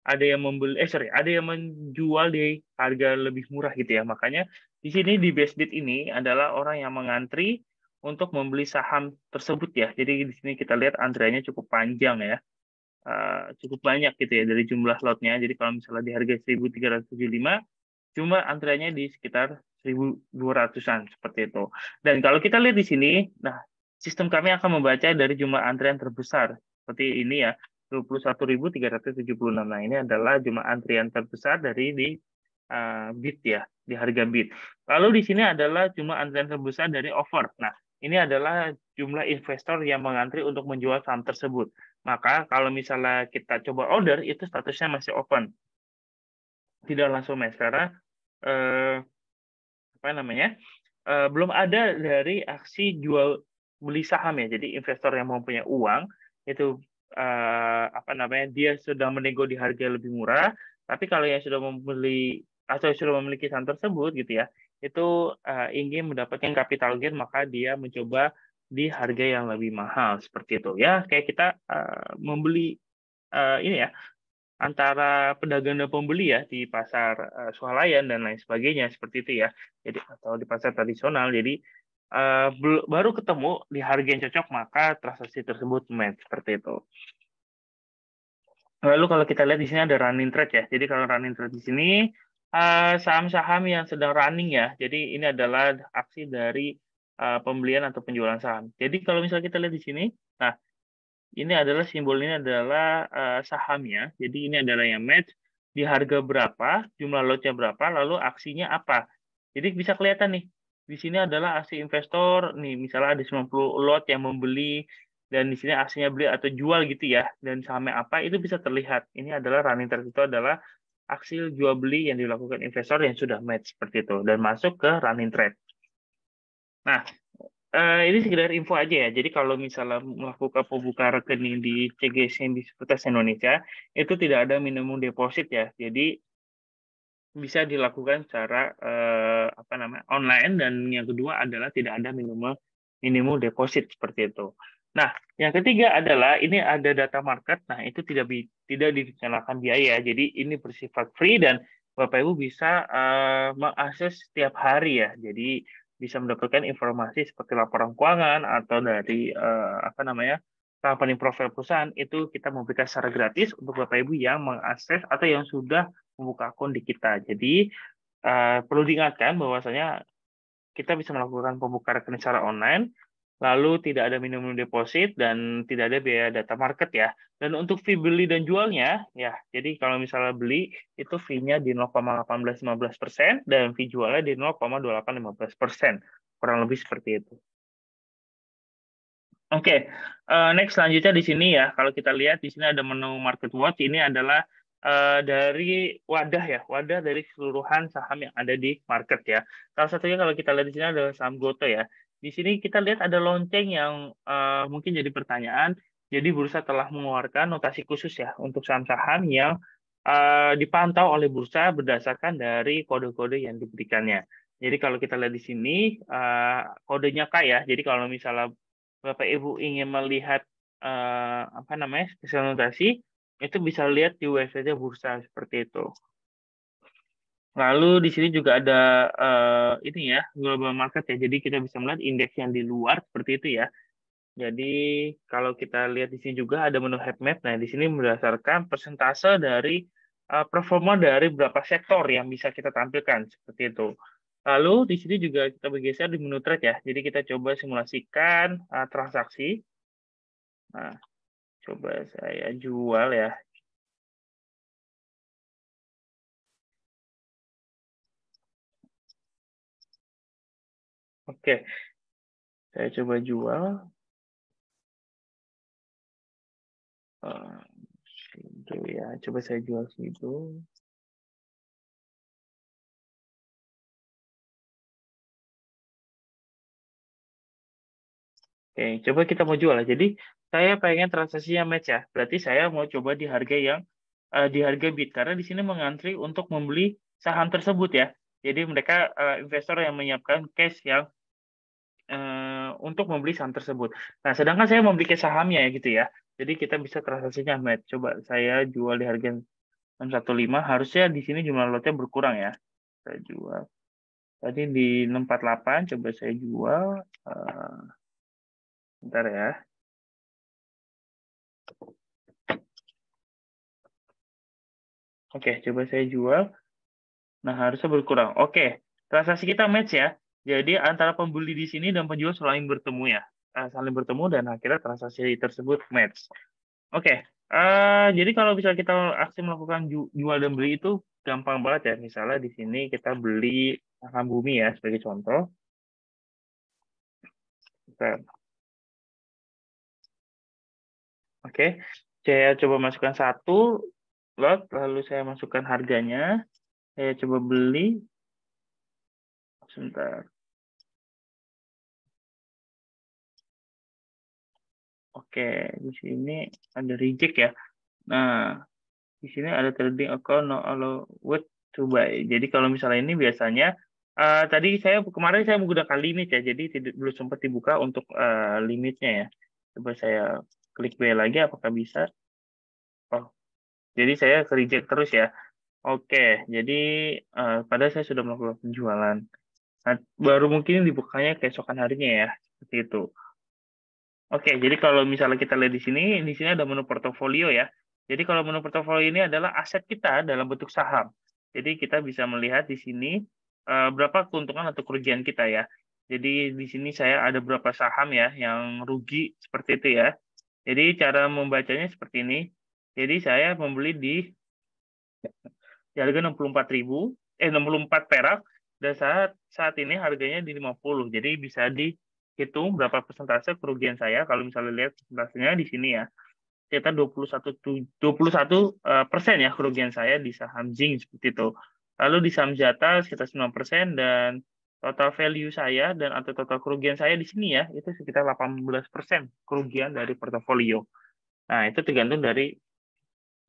Ada yang ada yang menjual di harga lebih murah gitu ya. Makanya di sini di best bid ini adalah orang yang mengantri untuk membeli saham tersebut ya. Jadi di sini kita lihat antriannya cukup panjang ya. Cukup banyak gitu ya dari jumlah lotnya. Jadi kalau misalnya di harga 1375, cuma antriannya di sekitar 1200-an seperti itu. Dan kalau kita lihat di sini, nah sistem kami akan membaca dari jumlah antrian terbesar seperti ini ya. 21.376. Nah, ini adalah jumlah antrian terbesar dari di bid ya, di harga bid. Lalu di sini adalah jumlah antrian terbesar dari offer. Nah, ini adalah jumlah investor yang mengantri untuk menjual saham tersebut. Maka kalau misalnya kita coba order, itu statusnya masih open. Tidak langsung match karena apa namanya? Belum ada dari aksi jual beli saham ya. Jadi investor yang mempunyai uang itu apa namanya? Dia sedang menego di harga yang lebih murah, tapi kalau yang sudah membeli atau sudah memiliki saham tersebut gitu ya, itu ingin mendapatkan capital gain, maka dia mencoba di harga yang lebih mahal seperti itu ya. Kayak kita membeli ini ya, antara pedagang dan pembeli ya di pasar swalayan dan lain sebagainya seperti itu ya. Jadi atau di pasar tradisional. Jadi baru ketemu di harga yang cocok maka transaksi tersebut match seperti itu. Lalu kalau kita lihat di sini ada running trade ya. Jadi kalau running trade di sini saham-saham yang sedang running ya. Jadi ini adalah aksi dari pembelian atau penjualan saham. Jadi kalau misalnya kita lihat di sini, nah ini adalah simbol ini adalah sahamnya. Jadi ini adalah yang match di harga berapa, jumlah lotnya berapa, lalu aksinya apa. Jadi bisa kelihatan nih. Di sini adalah aksi investor, nih misalnya ada 90 lot yang membeli dan di sini aksinya beli atau jual gitu ya. Dan sahamnya apa itu bisa terlihat. Ini adalah running trade, itu adalah aksi jual beli yang dilakukan investor yang sudah match seperti itu dan masuk ke running trade. Nah, ini sekedar info aja ya. Jadi kalau misalnya melakukan pembuka rekening di CGS di Sekuritas Indonesia, itu tidak ada minimum deposit ya. Jadi bisa dilakukan secara apa namanya online, dan yang kedua adalah tidak ada minimum deposit seperti itu. Nah, yang ketiga adalah ini ada data market. Nah, itu tidak dikenakan biaya. Jadi ini bersifat free dan Bapak Ibu bisa mengakses setiap hari ya. Jadi bisa mendapatkan informasi seperti laporan keuangan atau dari apa namanya company profile perusahaan, itu kita memberikan secara gratis untuk Bapak Ibu yang mengakses atau yang sudah membuka akun di kita. Jadi perlu diingatkan bahwasanya kita bisa melakukan pembukaan rekening secara online, lalu tidak ada minimum deposit dan tidak ada biaya data market ya. Dan untuk fee beli dan jualnya, ya, jadi kalau misalnya beli itu fee-nya di 0,1815% dan fee jualnya di 0,2815%, kurang lebih seperti itu. Oke, next selanjutnya di sini ya, kalau kita lihat di sini ada menu Market Watch. Ini adalah dari wadah dari keseluruhan saham yang ada di market ya. Salah satunya kalau kita lihat di sini ada saham Goto ya. Di sini kita lihat ada lonceng yang mungkin jadi pertanyaan. Jadi bursa telah mengeluarkan notasi khusus ya untuk saham-saham yang dipantau oleh bursa berdasarkan dari kode-kode yang diberikannya. Jadi kalau kita lihat di sini kodenya K ya. Jadi kalau misalnya Bapak Ibu ingin melihat apa namanya spesial notasi, itu bisa lihat di website bursa seperti itu. Lalu di sini juga ada ini ya, global market ya. Jadi kita bisa melihat indeks yang di luar seperti itu ya. Jadi kalau kita lihat di sini juga ada menu heat map. Nah, di sini berdasarkan persentase dari performa dari beberapa sektor yang bisa kita tampilkan seperti itu. Lalu di sini juga kita bergeser di menu trade ya. Jadi kita coba simulasikan transaksi. Nah, coba saya jual ya. Oke, saya coba jual. Itu ya, coba saya jual situ. Oke, coba kita mau jual. Jadi saya pengen transaksinya match ya. Berarti saya mau coba di harga yang di harga bid karena di sini mengantri untuk membeli saham tersebut ya. Jadi mereka investor yang menyiapkan cash yang untuk membeli saham tersebut. Nah, sedangkan saya membeli cash sahamnya ya gitu ya. Jadi kita bisa transaksinya match. Coba saya jual di harga 615, harusnya di sini jumlah lotnya berkurang ya. Saya jual. Tadi di 648, coba saya jual. Bentar ya. Oke, coba saya jual. Nah, harusnya berkurang. Oke, transaksi kita match ya. Jadi antara pembeli di sini dan penjual saling bertemu ya. Saling bertemu dan akhirnya transaksi tersebut match. Oke, jadi kalau bisa kita aksi melakukan jual dan beli itu gampang banget ya. Misalnya di sini kita beli saham Bumi ya sebagai contoh. Oke, saya coba masukkan satu lot, lalu saya masukkan harganya. Saya coba beli. Sebentar. Oke, di sini ada reject ya. Nah, di sini ada trading account no allowed to buy. Jadi kalau misalnya ini biasanya tadi kemarin saya menggunakan limit ya, jadi belum sempat dibuka untuk limitnya ya. Coba saya klik B lagi, apakah bisa? Oh, jadi saya ke reject terus ya. Oke, jadi padahal saya sudah melakukan penjualan. Nah, baru mungkin dibukanya keesokan harinya ya, seperti itu. Oke, jadi kalau misalnya kita lihat di sini ada menu portofolio ya. Jadi kalau menu portofolio ini adalah aset kita dalam bentuk saham. Jadi kita bisa melihat di sini berapa keuntungan atau kerugian kita ya. Jadi di sini saya ada berapa saham ya yang rugi seperti itu ya. Jadi cara membacanya seperti ini. Jadi saya membeli di harga 64 perak dan saat ini harganya di 50. Jadi bisa dihitung berapa persentase kerugian saya kalau misalnya lihat persentasenya di sini ya. Sekitar 21% ya kerugian saya di saham Zing seperti itu. Lalu di saham Jata sekitar 9% dan total value saya dan atau total kerugian saya di sini ya itu sekitar 18% kerugian dari portofolio. Nah, itu tergantung dari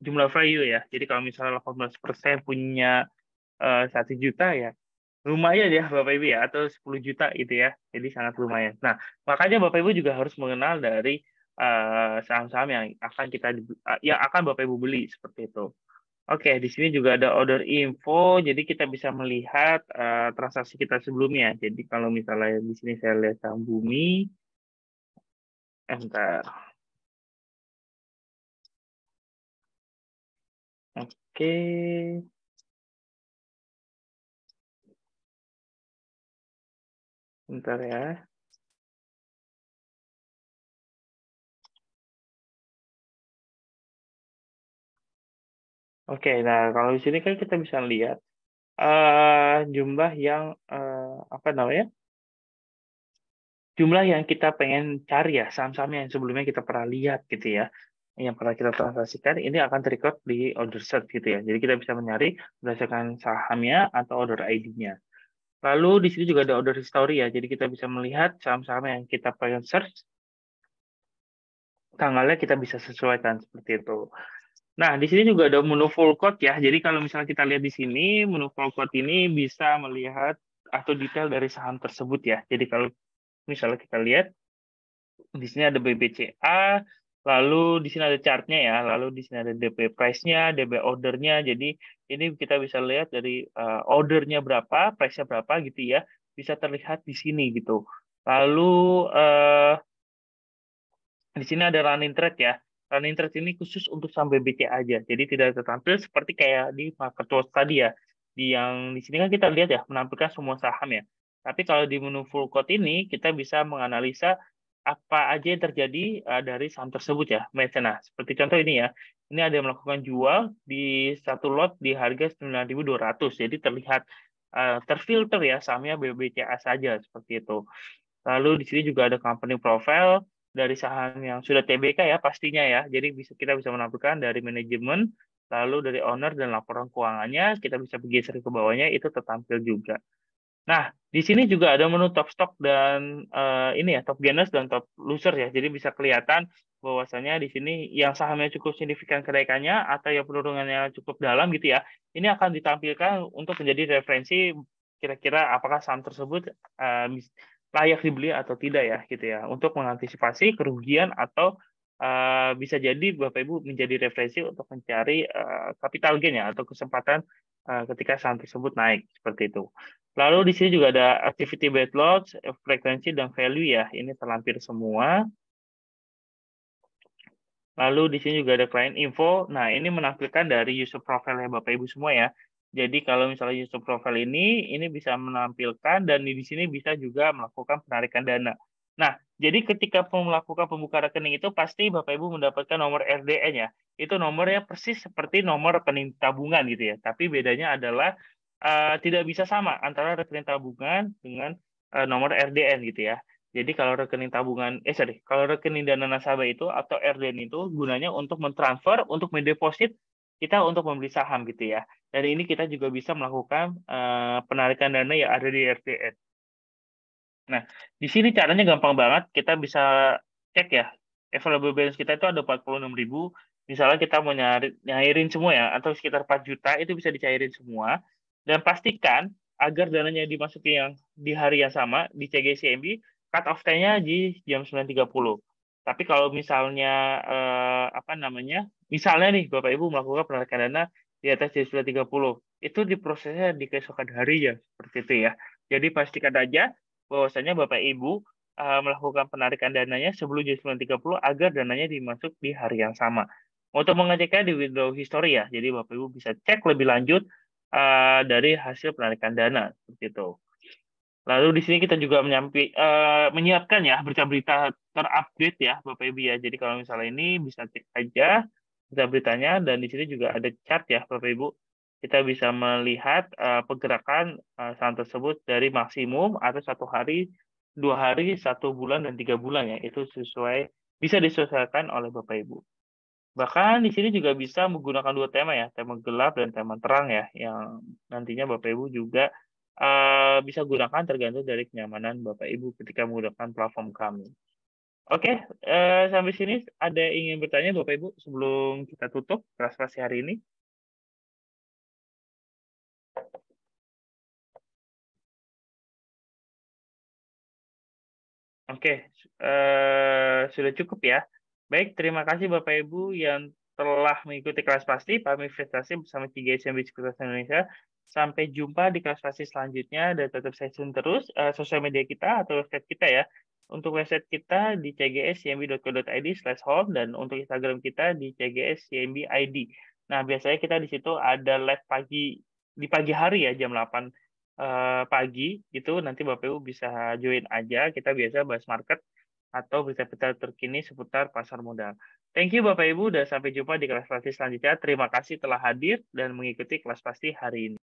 jumlah value ya. Jadi kalau misalnya 18% punya 1 juta ya, lumayan ya Bapak Ibu ya, atau 10 juta gitu ya. Jadi sangat lumayan. Nah, makanya Bapak Ibu juga harus mengenal dari saham-saham yang akan Bapak Ibu beli seperti itu. Oke, di sini juga ada order info, jadi kita bisa melihat transaksi kita sebelumnya. Jadi kalau misalnya di sini saya lihat saham Bumi, bentar. Oke, bentar ya. Oke, nah kalau di sini kan kita bisa lihat jumlah yang apa namanya? Jumlah yang kita pengen cari ya, saham-saham yang sebelumnya kita pernah lihat gitu ya, yang pernah kita transaksikan, ini akan terrecord di order search gitu ya. Jadi kita bisa mencari berdasarkan sahamnya atau order ID-nya. Lalu di sini juga ada order history ya, jadi kita bisa melihat saham-saham yang kita pengen search, tanggalnya kita bisa sesuaikan seperti itu. Nah, di sini juga ada menu full quote ya. Jadi kalau misalnya kita lihat di sini, menu full quote ini bisa melihat atau detail dari saham tersebut ya. Jadi kalau misalnya kita lihat, di sini ada BBCA, lalu di sini ada chartnya ya, lalu di sini ada DP price-nya, DP ordernya. Jadi ini kita bisa lihat dari ordernya berapa, price-nya berapa gitu ya, bisa terlihat di sini gitu. Lalu di sini ada running trade ya. Running trade ini khusus untuk saham BBCA aja, jadi tidak tertampil seperti kayak di market watch tadi ya. yang di sini kan kita lihat ya, menampilkan semua saham ya. Tapi kalau di menu full quote ini, kita bisa menganalisa apa aja yang terjadi dari saham tersebut ya. Nah, seperti contoh ini ya, ini ada yang melakukan jual di satu lot di harga 9.200. Jadi terlihat terfilter ya sahamnya BBCA saja seperti itu. Lalu di sini juga ada company profile dari saham yang sudah TBK ya pastinya ya. Jadi kita bisa menampilkan dari manajemen, lalu dari owner dan laporan keuangannya, kita bisa bergeser ke bawahnya itu tertampil juga. Nah, di sini juga ada menu top stock dan ini ya top gainers dan top loser ya. Jadi bisa kelihatan bahwasanya di sini yang sahamnya cukup signifikan kenaikannya atau yang penurunannya cukup dalam gitu ya. Ini akan ditampilkan untuk menjadi referensi kira-kira apakah saham tersebut layak dibeli atau tidak ya gitu ya. Untuk mengantisipasi kerugian atau bisa jadi Bapak Ibu menjadi referensi untuk mencari capital gain ya atau kesempatan ketika saham tersebut naik seperti itu. Lalu di sini juga ada activity bad lots, frekuensi, dan value ya. Ini terlampir semua. Lalu di sini juga ada client info. Nah, ini menampilkan dari user profile ya Bapak Ibu semua ya. Jadi kalau misalnya user profile ini bisa menampilkan dan di sini bisa juga melakukan penarikan dana. Nah, jadi ketika melakukan pembuka rekening itu pasti Bapak Ibu mendapatkan nomor RDN ya. Itu nomornya persis seperti nomor rekening tabungan gitu ya. Tapi bedanya adalah tidak bisa sama antara rekening tabungan dengan nomor RDN gitu ya. Jadi kalau rekening tabungan, kalau rekening dana nasabah itu atau RDN itu gunanya untuk mentransfer, untuk mendeposit kita untuk membeli saham gitu ya. Dan ini kita juga bisa melakukan penarikan dana yang ada di RDN. Nah, di sini caranya gampang banget. Kita bisa cek ya, available balance kita itu ada 46.000. Misalnya kita mau nyairin semua ya, atau sekitar 4 juta, itu bisa dicairin semua. Dan pastikan agar dananya dimasuki yang di hari yang sama, di CGCMB, cut off time-nya di jam 9.30. Tapi kalau misalnya, misalnya nih Bapak Ibu melakukan penarikan dana di atas jam 9.30, itu diprosesnya di keesokan hari ya, seperti itu ya. Jadi pastikan aja bahwasanya Bapak Ibu melakukan penarikan dananya sebelum jam 9.30 agar dananya dimasuk di hari yang sama. Untuk mengeceknya di withdraw history ya, jadi Bapak Ibu bisa cek lebih lanjut dari hasil penarikan dana seperti itu. Lalu di sini kita juga menyiapkan ya berita-berita terupdate ya Bapak Ibu ya. Jadi kalau misalnya ini bisa cek aja berita-beritanya dan di sini juga ada chart ya Bapak Ibu. Kita bisa melihat pergerakan saham tersebut dari maksimum atau 1 hari, 2 hari, 1 bulan dan 3 bulan ya. Itu bisa disesuaikan oleh Bapak Ibu. Bahkan di sini juga bisa menggunakan 2 tema ya, tema gelap dan tema terang ya, yang nantinya Bapak Ibu juga bisa gunakan tergantung dari kenyamanan Bapak Ibu ketika menggunakan platform kami. Oke, sampai sini ada yang ingin bertanya Bapak Ibu sebelum kita tutup kelas hari ini? Oke, sudah cukup ya. Baik, terima kasih Bapak Ibu yang telah mengikuti kelas pasti Paham Investasi bersama 3SMB Sekuritas Indonesia. Sampai jumpa di kelas pasti selanjutnya dan tetap stay tune terus sosial media kita atau website kita ya. Untuk website kita di cgscmb.co.id/home dan untuk Instagram kita di cgscmb.id. Nah, biasanya kita di situ ada live di pagi hari ya jam 8 pagi itu nanti Bapak Ibu bisa join aja. Kita biasa bahas market atau berita-berita terkini seputar pasar modal. Thank you Bapak Ibu dan sampai jumpa di kelas pasti selanjutnya. Terima kasih telah hadir dan mengikuti kelas pasti hari ini.